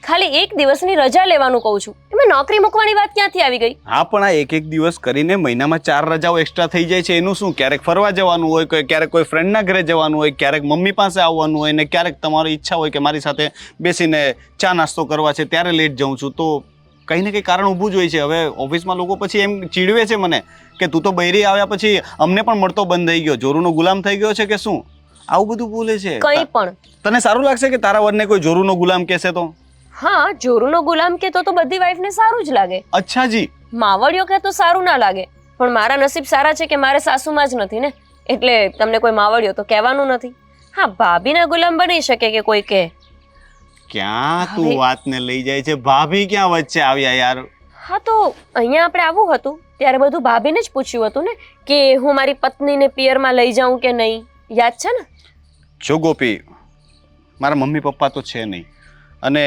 ખાલી એક દિવસની રજા લેવાનું કહું છું, એમાં નોકરી મૂકવાની વાત ક્યાંથી આવી ગઈ? હા, પણ આ એક દિવસ કરીને મહિનામાં 4 રજાઓ એક્સ્ટ્રા થઈ જાય છે. એનું શું? ક્યારેક ફરવા જવાનું હોય, ક્યારેક કોઈ ફ્રેન્ડના ઘરે જવાનું હોય, ક્યારેક મમ્મી પાસે આવવાનું હોય, ને ક્યારેક તમારી ઈચ્છા હોય કે મારી સાથે બેસીને ચા નાસ્તો કરવા છે, ત્યારે લેટ જાઉં છું. તો કંઈ ને કંઈ કારણ ઊભું જ હોય છે. હવે ઓફિસમાં લોકો પછી એમ ચીડવે છે મને કે તું તો બૈરી આવ્યા પછી અમને પણ મળતો બંધ થઈ ગયો, જોરુનો ગુલામ થઈ ગયો છે કે શું? આવું બધું બોલે છે. કંઈ પણ. તને સારું લાગશે કે તારા વરને કોઈ જોરુનો ગુલામ કહેશે તો? હા, જોરુનો ગુલામ કહેતો તો બધી વાઈફને સારું જ લાગે. અચ્છા જી. માવડિયો કહેતો સારું ના લાગે. પણ મારા નસીબ સારા છે કે મારે સાસુમાં જ નથી ને, એટલે તમને કોઈ માવડિયો તો કહેવાનું નથી. હા, ભાભીના ગુલામ બની શકે કે કોઈ કહે. ક્યાં તું વાતને લઈ જાય છે? ભાભી ક્યાં વચ્ચે આવ્યા યાર? હા, તો અહીંયા આપણે આવવું હતું ત્યારે બધું ભાભીને જ પૂછ્યું હતું ને કે હું મારી પત્નીને પિયરમાં લઈ જાઉં કે નહીં. યાદ છે ને? જો ગોપી, મારા મમ્મી પપ્પા તો છે નહીં, અને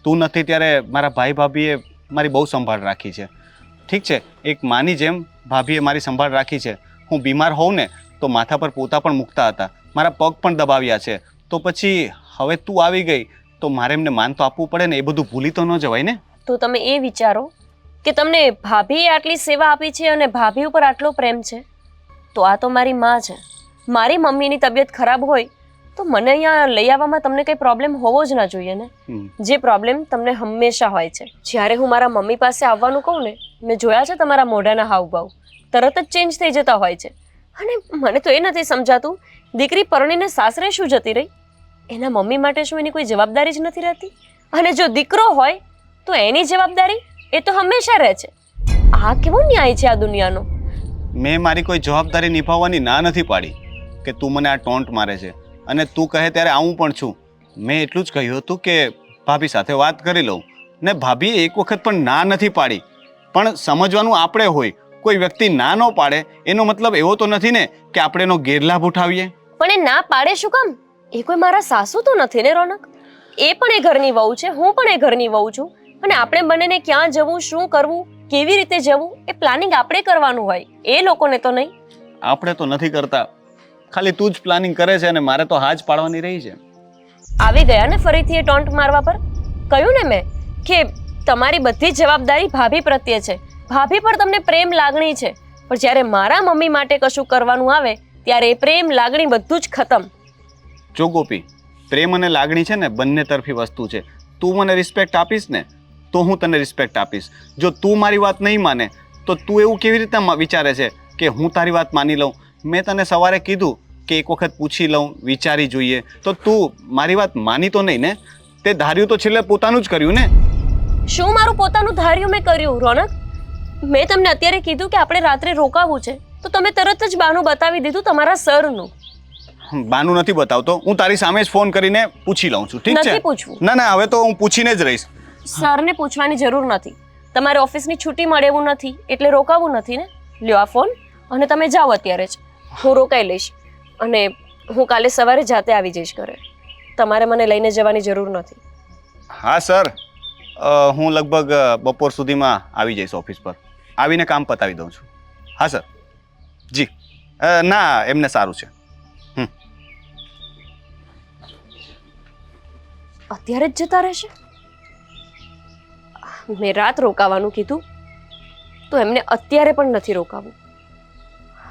તું નથી ત્યારે મારા ભાઈ ભાભીએ મારી બહુ સંભાળ રાખી છે. ઠીક છે, એક માની જેમ ભાભીએ મારી સંભાળ રાખી છે. હું બીમાર હોઉં ને તો માથા પર પોતા પણ મૂકતા હતા, મારા પગ પણ દબાવ્યા છે. તો પછી હવે તું આવી ગઈ તો મારે એમને માન તો આપવું પડે ને. એ બધું ભૂલી તો ન જવાય ને. તો તમે એ વિચારો કે તમને ભાભીએ આટલી સેવા આપી છે અને ભાભી ઉપર આટલો પ્રેમ છે, તો આ તો મારી માં છે. મારી મમ્મીની તબિયત ખરાબ હોય તો મને અહીંયા લઈ આવવામાં તમને કંઈ પ્રોબ્લેમ હોવો જ ના જોઈએ ને. જે પ્રોબ્લેમ તમને હંમેશા હોય છે. જ્યારે હું મારા મમ્મી પાસે આવવાનું કહું ને, મેં જોયા છે તમારા મોઢાના હાવભાવ તરત જ ચેન્જ થઈ જતા હોય છે. અને મને તો એ નથી સમજાતું, દીકરી પરણીને સાસરે શું જતી રહી, એના મમ્મી માટે શું એની કોઈ જવાબદારી જ નથી રહેતી? અને જો દીકરો હોય તો એની જવાબદારી એ તો હંમેશા રહે છે. આ કેવો ન્યાય છે આ દુનિયાનો? મેં મારી કોઈ જવાબદારી નિભાવવાની ના નથી પાડી કે તું મને આ ટોન્ટ મારે છે, અને તું કહે ત્યારે આવું પણ છું. મેં એટલું જ કહ્યું હતું કે ભાભી સાથે વાત કરી લઉં, ને ભાભીએ એક વખત પણ ના નથી પાડી. પણ સમજવાનું આપણે હોય, કોઈ વ્યક્તિ ના ન પાડે એનો મતલબ એવો તો નથી ને કે આપણે એનો ગેરલાભ ઉઠાવીએ. પણ એ ના પાડે શું કામ? એ કોઈ મારા સાસુ તો નથી ને રોનક? એ પણ એ ઘરની વહુ છે, હું પણ એ ઘરની વહુ છું. અને આપણે બંનેને ક્યાં જવું, શું કરવું, કેવી રીતે જવું, એ પ્લાનિંગ આપણે કરવાનું હોય, એ લોકોને તો નહીં. આપણે તો નથી કરતા, ખાલી તું જ પ્લાનિંગ કરે છે, અને મારે તો હા જ પાડવાની રહી છે. આવી ગયા ને ફરીથી એ ટોન્ટ મારવા પર? કહ્યું ને મેં કે તમારી બધી જ જવાબદારી ભાભી પ્રત્યે છે. ભાભી પર તમને પ્રેમ લાગણી છે, પણ જ્યારે મારા મમ્મી માટે કશું કરવાનું આવે ત્યારે એ પ્રેમ લાગણી બધું જ ખતમ. જો ગોપી, પ્રેમ અને લાગણી છે ને બંને તરફી વસ્તુ છે. તું મને રિસ્પેક્ટ આપીશ ને તો હું તને રિસ્પેક્ટ આપીશ. જો તું મારી વાત નહીં માને તો તું એવું કેવી રીતે વિચારે છે કે હું તારી વાત માની લઉં? મેં તને સવારે કીધું કે એક વખત પૂછી લઉં, વિચારી જોઈએ. તો તું મારી વાત માની તો નહીં ને? તે ધાર્યું તો છેલ્લે પોતાનું જ કર્યું ને. શું મારું પોતાનું ધાર્યું મેં કર્યું રોનક? મેં તમને અત્યારે કીધું કે આપણે રાત્રે રોકાવું છે, તો તમે તરત જ બહાનું બતાવી દીધું તમારા સરનું. બાનું નથી બતાવતો, હું તારી સામે જ ફોન કરીને પૂછી લઉં છું. ઠીક છે? નથી પૂછવું. ના, હવે તો હું પૂછીને જ રહીશ. સરને પૂછવાની જરૂર નથી. તમારે ઓફિસની છૂટી મળે એવું નથી એટલે રોકાવું નથી ને. લ્યો આ ફોન અને તમે જાઓ અત્યારે જ. હું રોકાઈ લઈશ અને હું કાલે સવારે જાતે આવી જઈશ ઘરે. તમારે મને લઈને જવાની જરૂર નથી. હા સર, હું લગભગ બપોર સુધીમાં આવી જઈશ ઓફિસ પર. આવીને કામ પતાવી દઉં છું. હા સર. જી. ના, એમને સારું છે. અત્યારે જ જતા રહેશે? મેં રાત રોકાવાનું કીધું તો એમને અત્યારે પણ નથી રોકાવું.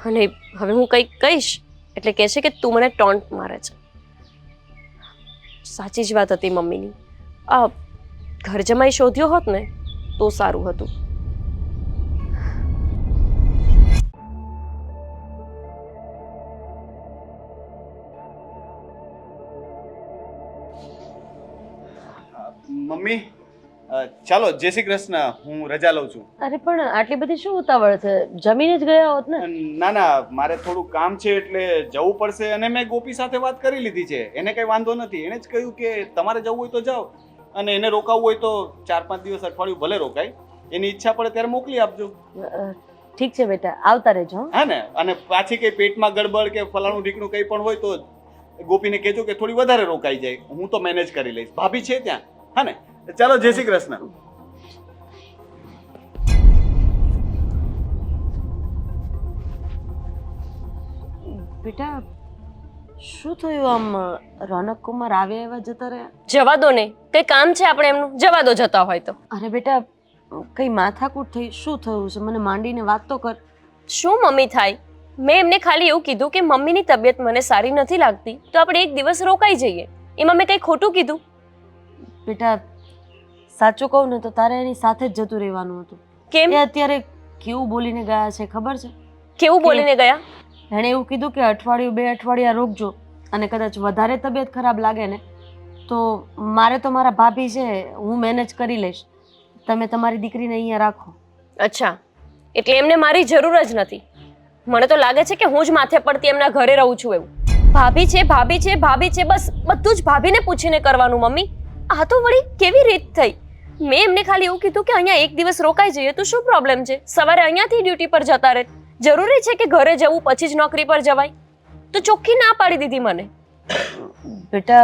અને હવે હું કંઈક કહીશ એટલે કહેશે કે તું મને ટોન્ટ મારે છે. સાચી જ વાત હતી મમ્મીની. આ ઘર જમાઈ શોધ્યો હોત ને તો સારું હતું. મમ્મી ચાલો જય શ્રી કૃષ્ણ, હું રજા લઉં છું. અરે પણ આટલી બધી શું ઉતાવળ છે? જમીને જ ગયા હોત ને. ના ના, મારે થોડું કામ છે એટલે જવું પડશે. અને મેં ગોપી સાથે વાત કરી લીધી છે, એને કંઈ વાંધો નથી. એણે જ કહ્યું કે તમારે જવું હોય તો જાઓ, અને એને રોકાવવું હોય તો 4-5 દિવસ અઠવાડિયું ભલે રોકાય, એની ઈચ્છા પડે ત્યારે મોકલી આપજો. ઠીક છે બેટા, આવતા રહેજો હં? હા ને, અને પાછી કંઈ પેટમાં ગડબડ કે ફલાણું ઢીકણું કંઈ પણ હોય તો ગોપીને કહેજો કે થોડી વધારે રોકાઈ જાય, હું તો મેનેજ કરી લઈશ. ભાભી છે ત્યાં. હા ને, ચાલો જય શ્રી કૃષ્ણ. બેટા શું થયું? આમ રોનક કુમાર આવ્યા એવા જતા રહ્યા? જવા દો ને, કંઈ કામ છે આપણે એમનું, જવા દો જતા હોય તો. અરે બેટા કઈ માથાકૂટ થઈ? શું થયું છે? મને માંડીને વાત તો કર. શું મમ્મી થાય? મેં એમને ખાલી એવું કીધું કે મમ્મીની તબિયત મને સારી નથી લાગતી તો આપણે એક દિવસ રોકાઈ જઈએ. એમાં મેં કંઈ ખોટું કીધું? બેટા સાચું કહું ને તો તારે એની સાથે જ જતું રહેવાનું હતું. કેમ? એ અત્યારે કેવું બોલીને ગયા છે ખબર છે? કેવું બોલીને ગયા? એણે એવું કીધું કે અઠવાડિયું 2 અઠવાડિયા રોકજો, અને કદાચ વધારે તબિયત ખરાબ લાગે ને તો મારે તો મારા ભાભી છે, હું મેનેજ કરી લઈશ, તમે તમારી દીકરીને અહીંયા રાખો. અચ્છા, એટલે એમને મારી જરૂર જ નથી. મને તો લાગે છે કે હું જ માથે પડતી એમના ઘરે રહું છું એવું. ભાભી છે, ભાભી છે, ભાભી છે, બસ બધું જ ભાભીને પૂછીને કરવાનું. મમ્મી, આ તો વળી કેવી રીત થઈ? મેં એમને ખાલી એવું કીધું કે અહીંયા એક દિવસ રોકાઈ જઈએ તો શું પ્રોબ્લેમ છે? સવારે અહીંયાથી ડ્યુટી પર જતા રહે. જરૂરી છે કે ઘરે જવું પછી જ નોકરી પર જવાય? તો ચોખ્ખી ના પાડી દીધી મને. બેટા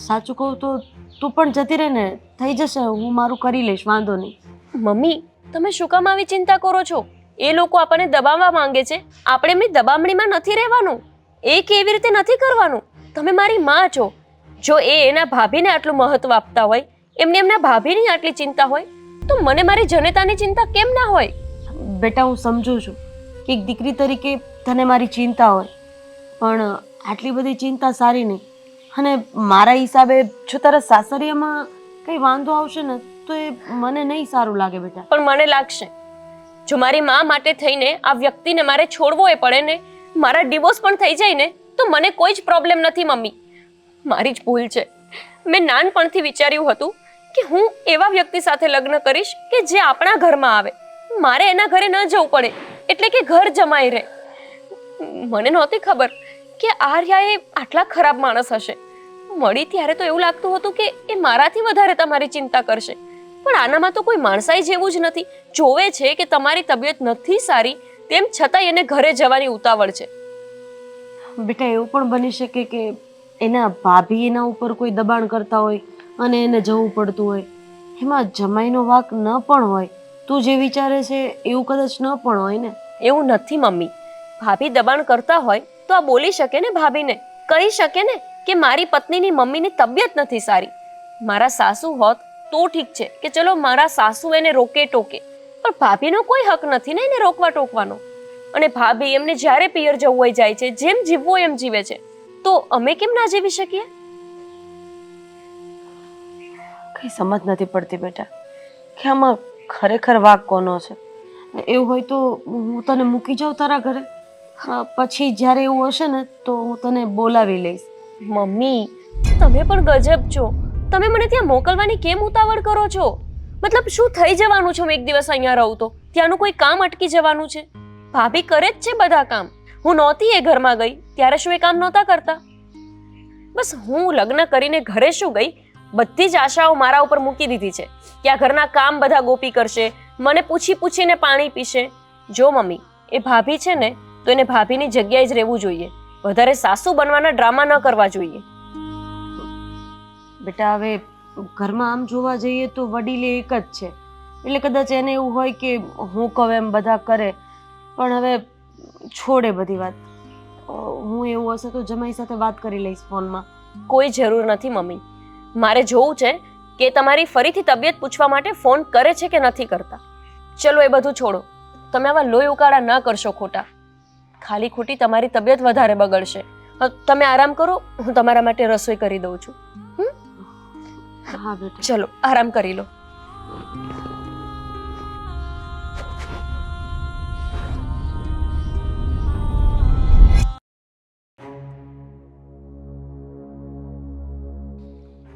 સાચું કહું તો તું પણ જતી રહે ને, થઈ જશે, હું મારું કરી લઈશ, વાંધો નહીં. મમ્મી, તમે શું કામ આવી ચિંતા કરો છો? એ લોકો આપણને દબાવવા માંગે છે, આપણે એમની દબામણીમાં નથી રહેવાનું. એ કેવી રીતે નથી કરવાનું? તમે મારી માં છો. જો એ એના ભાભીને આટલું મહત્વ આપતા હોય, એમને એમના ભાભીની આટલી ચિંતા હોય, તો મને મારી જનેતાની ચિંતા કેમ ના હોય? બેટા હું સમજુ છું કે એક દીકરી તરીકે તને મારી ચિંતા હોય, પણ આટલી બધી ચિંતા સારી નહીં. અને મારા હિસાબે જો તારા સાસરિયામાં કંઈ વાંધો આવશે ને તો એ મને નહીં સારું લાગે બેટા. પણ મને લાગશે, જો મારી માં માટે થઈને આ વ્યક્તિને મારે છોડવો એ પડે ને, મારા ડિવોર્સ પણ થઈ જાય ને, તો મને કોઈ જ પ્રોબ્લેમ નથી. મમ્મી, મારી જ ભૂલ છે. મેં નાનપણથી વિચાર્યું હતું કે હું એવા વ્યક્તિ સાથે લગ્ન કરીશ કે જે આપણા ઘરમાં આવે, મારે એના ઘરે ન જવું પડે, એટલે કે ઘર જમાઈ રહે. મને નહોતી ખબર કે આર્યા એ આટલા ખરાબ માણસ હશે. મળી ત્યારે તો એવું લાગતું હતું કે એ મારાથી વધારે તમારી ચિંતા કરશે, પણ આનામાં તો કોઈ માણસાઈ જેવું જ નથી. જોવે છે કે તમારી તબિયત નથી સારી, તેમ છતાંય એને ઘરે જવાની ઉતાવળ છે. બેટા એવું પણ બની શકે કે એના ભાભી એના ઉપર કોઈ દબાણ કરતા હોય અને એને જવું પડતું હોય. એમાં જમાઈનો વાંક ન પણ હોય. તું જે વિચારે છે એવું કદાચ ન પણ હોય ને. એવું નથી મમ્મી. ભાભી દબાણ કરતા હોય તો આ બોલી શકે ને, ભાભીને કહી શકે ને કે મારી પત્નીની મમ્મીની તબિયત નથી સારી. મારા સાસુ હોત તો ઠીક છે કે ચલો મારા સાસુ એને રોકે ટોકે, પણ ભાભીનો કોઈ હક નથી ને એને રોકવા ટોકવાનો. અને ભાભી એમને જ્યારે પિયર જવું હોય જાય છે, જેમ જીવવું હોય એમ જીવે છે, તો અમે કેમ ના જીવી શકીએ? કઈ સમજ નથી પડતી બેટા કે આમાં ખરેખર વાંક કોનો છે. એવું હોય તો હું તને મૂકી જાઉં તારા ઘરે, પછી જ્યારે એવું હશે ને તો હું તને બોલાવી લઈશ. મમ્મી, તમે પણ ગજબ છો. તમે મને ત્યાં મોકલવાની કેમ ઉતાવળ કરો છો? મતલબ શું થઈ જવાનું છે? હું એક દિવસ અહીંયા રહું તો ત્યાંનું કોઈ કામ અટકી જવાનું છે? ભાભી કરે જ છે બધા કામ. હું નહોતી એ ઘરમાં ગઈ ત્યારે શું એ કામ નહોતા કરતા? બસ હું લગ્ન કરીને ઘરે શું ગઈ, બધી જ આશાઓ મારા ઉપર મૂકી દીધી છે કે આ ઘરના કામ બધા ગોપી કરશે, મને પૂછી પૂછીને પાણી પીશે. જો મમ્મી, એ ભાભી છે ને તો એને ભાભીની જગ્યાએ જ રહેવું જોઈએ, વધારે સાસુ બનવાના ડ્રામા ન કરવા જોઈએ. બેટા હવે ઘરમાં આમ જોવા જઈએ તો વડીલે એક જ છે, એટલે કદાચ એને એવું હોય કે હું કહું એમ બધા કરે. પણ હવે છોડે બધી વાત. હું એવું હશે તો જમાઈ સાથે વાત કરી લઈશ ફોનમાં. કોઈ જરૂર નથી મમ્મી. મારે જોવું છે કે તમારી ફરીથી તબિયત પૂછવા માટે ફોન કરે છે કે નથી કરતા. ચલો એ બધું છોડો. તમે આવા લોહી ઉકાળા ન કરશો ખોટા. ખાલી ખોટી તમારી તબિયત વધારે બગડશે. તમે આરામ કરો, હું તમારા માટે રસોઈ કરી દઉં છું. હા બેટા. ચલો આરામ કરી લો.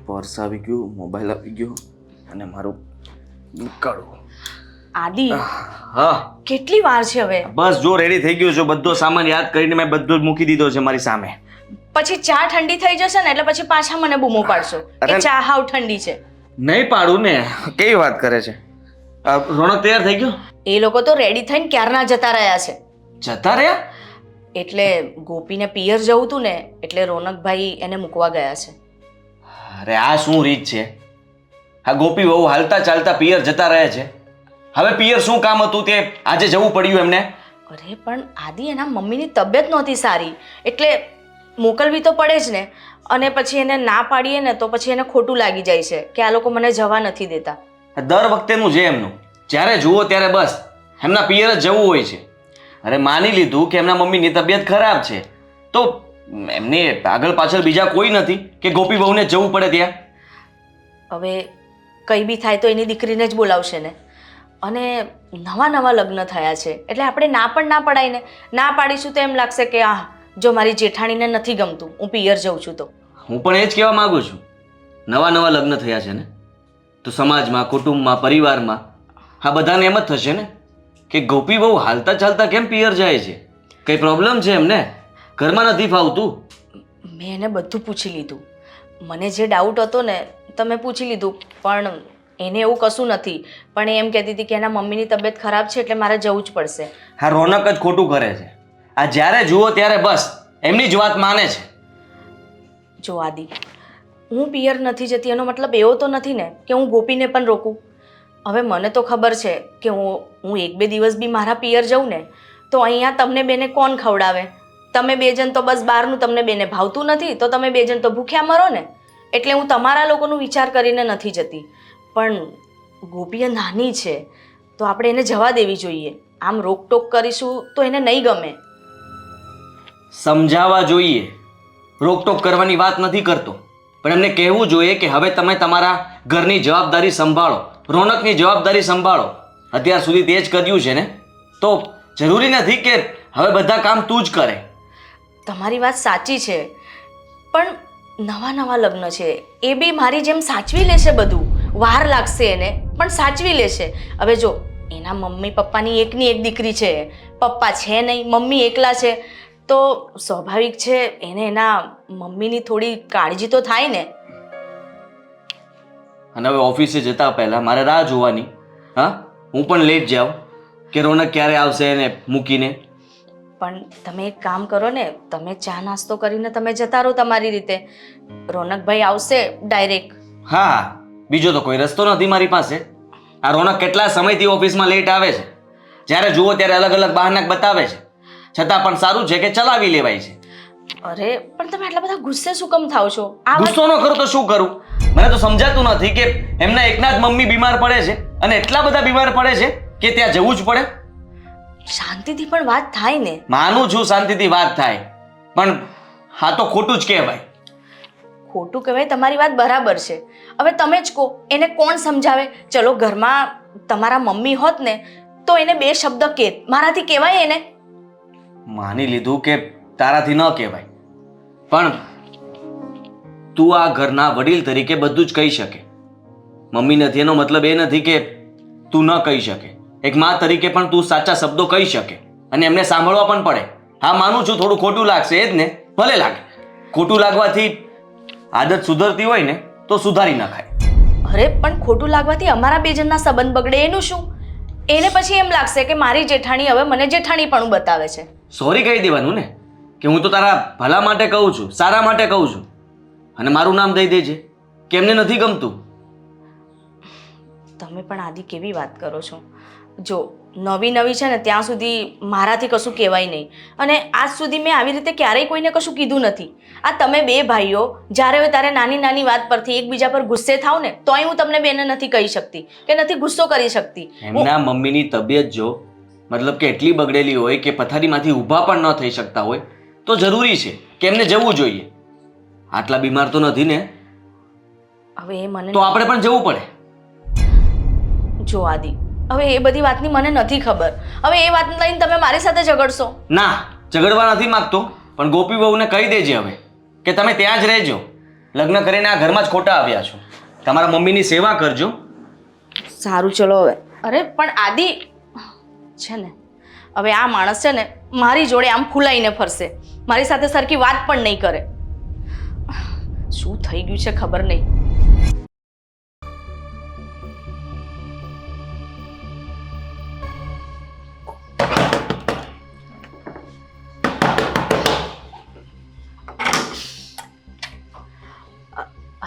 પર્સ આવી ગયું, મોબાઈલ આવી ગયો અને મારું નીકળવું. આદિ હા કેટલી વાર છે હવે? બસ જો રેડી થઈ ગયો છું. બધો સામાન યાદ કરીને મેં બધો જ મૂકી દીધો છે મારી સામે. પછી ચા ઠંડી થઈ જશે ને એટલે પછી પાછા મને બૂમો પાડશો કે અરે. ચા હાવ ઠંડી છે. નહીં પાડું ને. કેવી વાત કરે છે? રોનક તૈયાર થઈ ગયો? એ લોકો તો રેડી થઈને ક્યારના જતા રહ્યા છે. જતા રહ્યા? એટલે ગોપીને પિયર જવું તું ને એટલે રોનકભાઈ એને મૂકવા ગયા છે. અરે આ શું રીત છે? આ ગોપી બહુ હાલતા ચાલતા પિયર જતા રહે છે. હવે પિયર શું કામ હતું તે આજે જવું પડ્યું એમને? અરે પણ આદિ એના મમ્મીની તબિયત નહોતી સારી એટલે મોકલવી તો પડે જ ને. અને પછી એને ના પાડીએ ને તો પછી એને ખોટું લાગી જાય છે કે આ લોકો મને જવા નથી દેતા. આ દર વખતેનું છે એમનું. જ્યારે જુઓ ત્યારે બસ એમના પિયર જ જવું હોય છે. અરે માની લીધું કે એમના મમ્મીની તબિયત ખરાબ છે તો એમને આગળ પાછળ બીજા કોઈ નથી કે ગોપી બહુને જવું પડે ત્યાં. હવે કંઈ બી થાય તો એની દીકરીને જ બોલાવશે ને. અને નવા નવા લગ્ન થયા છે એટલે આપણે ના પણ ના પડાય ને. ના પાડીશું તો એમ લાગશે કે આ જો મારી જેઠાણીને નથી ગમતું હું પિયર જઉં છું તો. હું પણ એ જ કહેવા માંગુ છું. નવા નવા લગ્ન થયા છે ને તો સમાજમાં, કુટુંબમાં, પરિવારમાં આ બધાને એમ જ થશે ને કે ગોપી બહુ હાલતા ચાલતા કેમ પિયર જાય છે? કઈ પ્રોબ્લેમ છે એમને? ઘરમાં નથી ફાવતું? મેં એને બધું પૂછી લીધું. મને જે ડાઉટ હતો ને તમે પૂછી લીધું પણ એને એવું કશું નથી. પણ એ એમ કહેતી હતી કે એના મમ્મીની તબિયત ખરાબ છે એટલે મારે જવું જ પડશે. હા રોનક જ ખોટું કરે છે. આ જ્યારે જુઓ ત્યારે બસ એમની જ વાત માને છે. જો આદિ હું પિયર નથી જતી એનો મતલબ એવો તો નથી ને કે હું ગોપીને પણ રોકું. હવે મને તો ખબર છે કે હું એક બે દિવસ બી મારા પિયર જઉં ને તો અહીંયા તમને બેને કોણ ખવડાવે? તમે બે જણ તો બસ બહારનું તમને બેને ભાવતું નથી તો તમે બે જણ તો ભૂખ્યા મરો ને. એટલે હું તમારા લોકોનું વિચાર કરીને નથી જતી. પણ ગોપીએ નાની છે તો આપણે એને જવા દેવી જોઈએ. આમ રોકટોક કરીશું તો એને નહીં ગમે. સમજાવવા જોઈએ. રોકટોક કરવાની વાત નથી કરતો પણ એમને કહેવું જોઈએ કે હવે તમે તમારા ઘરની જવાબદારી સંભાળો, રોનકની જવાબદારી સંભાળો. અત્યાર સુધી તે જ કર્યું છે ને તો જરૂરી નથી કે હવે બધા કામ તું જ કરે. તમારી વાત સાચી છે પણ નવા નવા લગ્ન છે એ બી મારી જેમ સાચવી લેશે બધું. વાર લાગશે એને પણ સાચવી લેશે. હવે જો એના મમ્મી પપ્પાની એકની એક દીકરી છે, પપ્પા છે નહીં, મમ્મી એકલા છે તો સ્વાભાવિક છે એને એના મમ્મીની થોડી કાળજી તો થાય ને. અને હવે ઓફિસે જતા પહેલા મારે રાહ જોવાની? હા હું પણ લેટ જાઉં કે રોનક ક્યારે આવશે એને મૂકીને? પણ તમે એક કામ કરો ને, તમે ચા નાસ્તો કરીને તમે જતા રહો તમારી રીતે. રોનકભાઈ આવશે ડાયરેક્ટ. હા બીજો તો કોઈ રસ્તો નથી મારી પાસે. આ રોનક કેટલા સમયથી ઓફિસમાં લેટ આવે છે. જ્યારે જુઓ ત્યારે અલગ અલગ બહાના બતાવે છે છતાં પણ સારું છે કે ચલાવી લેવાય છે. અરે પણ તમે આટલા બધા ગુસ્સે શું કમ થાવ છો? આ વાત ગુસ્સો ન કરું તો શું કરું? મને તો સમજાતું નથી કે એમના એકના જ મમ્મી બીમાર પડે છે અને એટલા બધા બીમાર પડે છે કે ત્યાં જવું જ પડે. શાંતિથી પણ વાત થાય ને. માનું છું શાંતિથી વાત થાય પણ હા તો ખોટું જ કહેવાય. ખોટું કહેવાય તમારી વાત બરાબર છે. હવે તમે જ કહો એને કોણ સમજાવે? ચલો ઘરમાં તમારા મમ્મી હોત ને તો એને બે શબ્દ કહે, મારાથી કહેવાય એને? માની લીધું કે તારાથી ન કહેવાય પણ તું આ ઘરના વડીલ તરીકે બધું જ કહી શકે. મમ્મી નથી એનો મતલબ એ નથી કે તું ન કહી શકે. એક મા તરીકે પણ તું સાચા શબ્દો કહી શકે અને એમને સાંભળવા પણ પડે. હા માનું છું થોડું ખોટું લાગશે એ જ ને, ભલે લાગે. ખોટું લાગવાથી આદત સુધરતી હોય ને તો સુધારી નખાય. અરે પણ ખોટું લાગવાથી અમારા બે જણના સંબંધ બગડે એનું શું? એને પછી એમ લાગશે કે મારી જેઠાણી હવે મને જેઠાણી પણ બતાવે છે. સોરી કહી દેવાનું ને કે હું તો તારા ભલા માટે કહું છું, સારા માટે કહું છું અને મારું નામ દઈ દેજે કે એમને નથી ગમતું. તમે પણ આદિ કેવી વાત કરો છો? જો નવી નવી છે ને ત્યાં સુધી મારાથી કશું કહેવાય નહીં અને આજ સુધી મેં આવી રીતે ક્યારેય કોઈને કશું કીધું નથી. આ તમે બે ભાઈઓ જ્યારે હોય ત્યારે નાની નાની વાત પરથી એકબીજા પર ગુસ્સે થાવ ને તોય હું તમને બેને નથી કહી શકતી કે નથી ગુસ્સો કરી શકતી. એમના મમ્મીની તબિયત જો મતલબ કે એટલી બગડેલી હોય કે પથારીમાંથી ઊભા પણ ન થઈ શકતા હોય તો જરૂરી છે કે એમને જવું જોઈએ. આટલા બીમાર તો નથી ને? હવે એ મને તો આપણે પણ જવું પડે. જો આદિ હવે એ બધી વાતની મને નથી ખબર. હવે એ વાતને લઈને તમે મારી સાથે ઝઘડશો? ના ઝઘડવા નથી માંગતો પણ ગોપી બહુને કહી દેજે હવે કે તમે ત્યાં જ રહેજો. લગ્ન કરીને આ ઘરમાં જ ખોટા આવ્યા છો. તમારા મમ્મીની સેવા કરજો. સારું ચલો હવે. અરે પણ આદિ છે ને, હવે આ માણસ છે ને મારી જોડે આમ ફૂલાઈને ફરશે, મારી સાથે સરખી વાત પણ નહીં કરે. શું થઈ ગયું છે ખબર નહીં.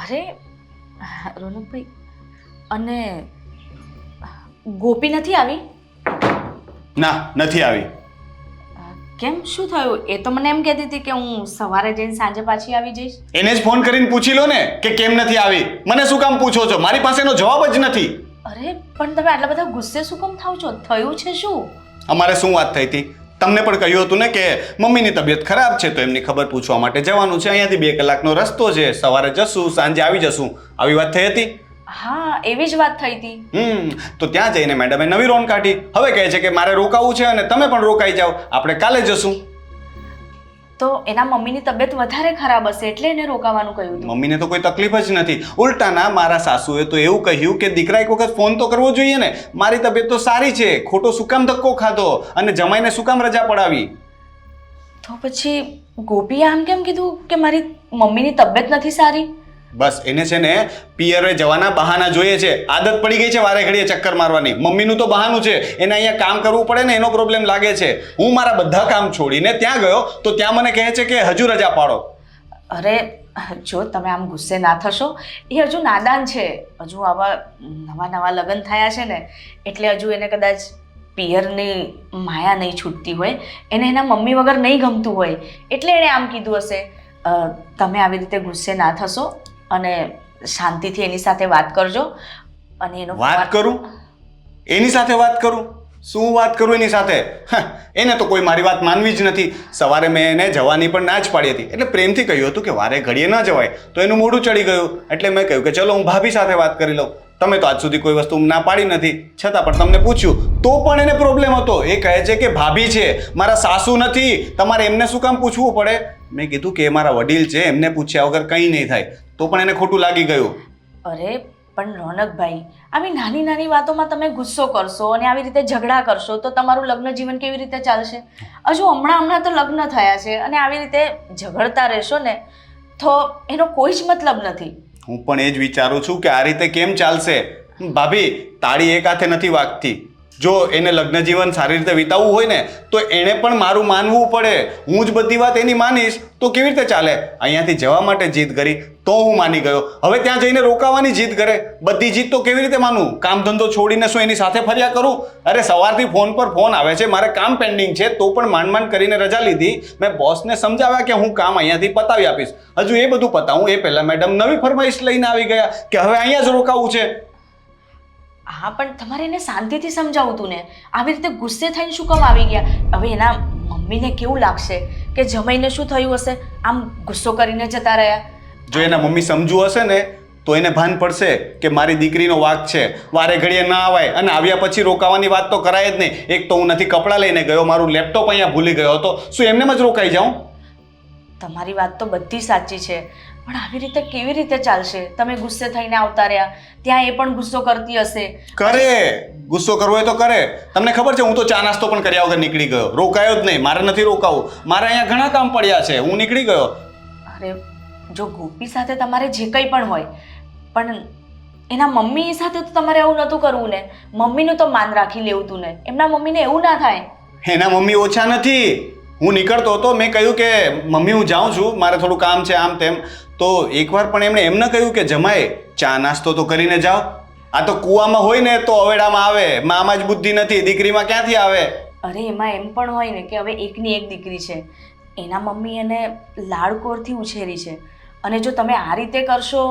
અરે રોનકભાઈ, અને ગોપી નથી આવી? ના, નથી આવી. કેમ, શું થયું? એ તો મને એમ કહેતી હતી કે હું સવારે જઈને સાંજે પાછી આવી જઈશ. એને જ ફોન કરીને પૂછી લો ને કે કેમ નથી આવી. મને શું કામ પૂછો છો? મારી પાસે એનો જવાબ જ નથી. અરે પણ તમે આટલા બધા ગુસ્સે શું કામ થાવ છો? થયું છે શું? અમારે શું વાત થઈ હતી? તમને પણ કહ્યું હતું ને કે મમ્મીની તબિયત ખરાબ છે તો એમની ખબર પૂછવા માટે જવાનું છે. અહીંયાથી 2 કલાકનો રસ્તો છે. સવારે જશું, સાંજે આવી જશું. આવી વાત થઈ હતી? હા, એવી જ વાત થઈ હતી. તો ત્યાં જઈને મેડમે નવી રોન કાઢી. હવે કહે છે કે મારે રોકાવું છે અને તમે પણ રોકાઈ જાઓ, આપણે કાલે જશું. તો એના મમ્મીની તબિયત વધારે ખરાબ હશે એટલે એને રોકાવાનું કહ્યું હતું. મમ્મીને તો કોઈ તકલીફ જ નથી. ઉલટાના મારા સાસુએ તો એવું કહ્યું કે દીકરા એક વખત ફોન તો કરવો જોઈએ ને. મારી તબિયત તો સારી છે, ખોટો શું કામ ધક્કો ખાધો અને જમાઈને શું કામ રજા પડાવી? તો પછી ગોપીએ આમ કેમ કીધું કે મારી મમ્મીની તબિયત નથી સારી? બસ એને છે ને પિયરે જવાના બહાના જોઈએ છે. આદત પડી ગઈ છે વારે ઘડીએ ચક્કર મારવાની. મમ્મીનું તો બહાનું છે, એને અહીંયા કામ કરવું પડે ને એનો પ્રોબ્લેમ લાગે છે. હું મારા બધા કામ છોડીને ત્યાં ગયો તો ત્યાં મને કહે છે કે હજુ રજા પાડો. અરે જો તમે આમ ગુસ્સે ના થશો, એ હજુ નાદાન છે. હજુ આવા નવા લગ્ન થયા છે ને એટલે હજુ એને કદાચ પિયરની માયા નહીં છૂટતી હોય, એને એના મમ્મી વગર નહીં ગમતું હોય એટલે એણે આમ કીધું હશે. તમે આવી રીતે ગુસ્સે ના થશો અને શાંતિથી એની સાથે વાત કરજો. અને એનો વાત કરું? એની સાથે વાત કરું? શું વાત કરું એની સાથે? એને તો કોઈ મારી વાત માનવી જ નથી. સવારે મેં એને જવાની પણ ના જ પાડી હતી. એટલે પ્રેમથી કહ્યું હતું કે વારે ઘડીએ ન જવાય, તો એનું મોઢું ચડી ગયું. એટલે મેં કહ્યું કે ચલો હું ભાભી સાથે વાત કરી લઉં. તમે તો આજ સુધી કોઈ વસ્તુ ના પાડી નથી, છતાં પણ તમને પૂછ્યું તો પણ એને પ્રોબ્લેમ હતો. એ કહે છે કે ભાભી છે, મારા સાસુ નથી, તમારે એમને શું કામ પૂછવું પડે? મેં કીધું કે એ મારા વડીલ છે, એમને પૂછ્યા વગર કંઈ નહીં થાય. તો પણ એને ખોટું લાગી ગયું. અરે પણ રોનકભાઈ, આવી નાની નાની વાતોમાં તમે ગુસ્સો કરશો અને આવી રીતે ઝઘડા કરશો તો તમારું લગ્ન જીવન કેવી રીતે ચાલશે? હજુ હમણાં તો લગ્ન થયા છે અને આવી રીતે ઝઘડતા રહેશો ને તો એનો કોઈ જ મતલબ નથી. હું પણ એ જ વિચારું છું કે આ રીતે કેમ ચાલશે? ભાભી, તાળી એક હાથે નથી વાગતી. જો એને લગ્ન જીવન સારી રીતે વિતાવવું હોય ને તો એણે પણ મારું માનવું પડે. હું જ બધી વાત એની માનીશ તો કેવી રીતે ચાલે? અહીંયાથી જવા માટે જીદ કરી તો હું માની ગયો, હવે ત્યાં જઈને રોકાવાની જીદ કરે. બધી જીદ તો કેવી રીતે માનું? કામ ધંધો છોડીને શું એની સાથે ફર્યા કરું? અરે સવારથી ફોન પર ફોન આવે છે, મારે કામ પેન્ડિંગ છે તો પણ માંડ કરીને રજા લીધી. મેં બોસને સમજાવ્યા કે હું કામ અહીંયાથી પતાવી આપીશ. હજુ એ બધું પતાવું એ પહેલા મેડમ નવી ફરમાઈશ લઈને આવી ગયા કે હવે અહીંયા જ રોકાવું છે. હા પણ તમારે એને શાંતિથી સમજાવવું હતું ને. આવી રીતે ગુસ્સે થઈને શું કામ આવી ગયા? હવે એના મમ્મીને કેવું લાગશે કે જમાઈને શું થયું હશે, આમ ગુસ્સો કરીને જતા રહ્યા. જો એના મમ્મી સમજુ હશે ને તો એને ભાન પડશે કે મારી દીકરીનો વાંક છે, વારે ઘડીએ ના આવાય અને આવ્યા પછી રોકાવાની વાત તો કરાય જ નહીં. એક તો હું નથી કપડાં લઈને ગયો, મારું લેપટોપ અહીંયા ભૂલી ગયો હતો, શું એમને જ રોકાઈ જાઉં? તમારી વાત તો બધી સાચી છે પણ આવી રીતે કેવી રીતે ચાલશે? તમે ગુસ્સે થઈને આવતા રહ્યા, ત્યાં એ પણ ગુસ્સો કરતી હશે. કરે, ગુસ્સો કરવો હોય તો કરે. તમને ખબર છે હું તો ચા નાસ્તો પણ કર્યા વગર નીકળી ગયો, રોકાયો જ નહીં. મારે નથી રોકાવું, મારે અહીંયા ઘણા કામ પડ્યા છે, હું નીકળી ગયો. અરે જો ગોપી સાથે તમારે જે કંઈ પણ હોય પણ એના મમ્મી સાથે તો તમારે એવું નહોતું કરવું ને. મમ્મીનું તો માન રાખી લેવું હતું ને. એમના મમ્મીને એવું ના થાય. એના મમ્મી ઓછા નથી. હું નીકળતો હતો, મેં કહ્યું કે મમ્મી હું જાઉં છું, મારે થોડું કામ છે આમ તેમ. તો એકવાર પણ એમણે એમ ન કહ્યું કે જમાય ચા નાસ્તો તો કરીને જાઓ. આ તો કૂવામાં હોય ને તો અવેડામાં આવે, મામાં જ બુદ્ધિ નથી, દીકરીમાં ક્યાંથી આવે? અરે એમાં એમ પણ હોય ને કે હવે એકની એક દીકરી છે, એના મમ્મી એને લાડકોરથી ઉછેરી છે અને જો તમે આ રીતે કરશો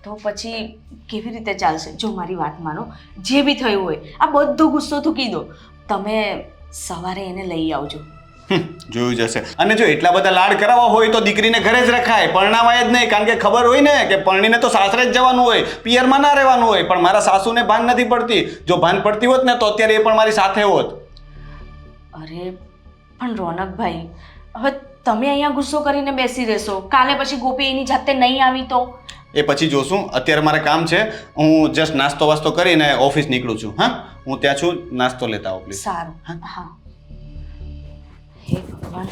તો પછી કેવી રીતે ચાલશે? જો મારી વાત માનો, જે બી થયું હોય આ બધો ગુસ્સો થૂકી દો. તમે સવારે એને લઈ આવજો. જોયું જશે. અને જો એટલા બધા લાડ કરાવવા હોય તો દીકરીને ઘરે જ રખાય, પરણાવાય જ નહીં. કારણ કે ખબર હોય ને કે પરણીને તો સાસરે જ જવાનું હોય, પિયરમાં ના રહેવાનું હોય. પણ મારા સાસુને ભાન નથી પડતી. જો ભાન પડતી હોત ને તો અત્યારે એ પણ મારી સાથે હોત. અરે પણ રોનકભાઈ, હવે તમે અહીંયા ગુસ્સો કરીને બેસી રહેશો, કાલે પછી ગોપી એની જાતે નહીં આવી તો? એ પછી જોશું. અત્યારે મારે કામ છે. હું જસ્ટ નાસ્તો વાસ્તો કરીને ઓફિસ નીકળું છું. હા, હું ત્યાં છું. નાસ્તો લેતા આવો પ્લીઝ. સારું. હા. હે ભગવાન,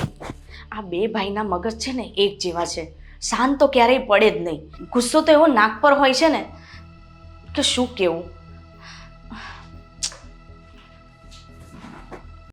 આ બે ભાઈના મગજ છે ને એક જેવા છે. શાંત તો ક્યારેય પડે જ નહીં. ગુસ્સો તો એવો નાક પર હોય છે ને કે શું કેવું.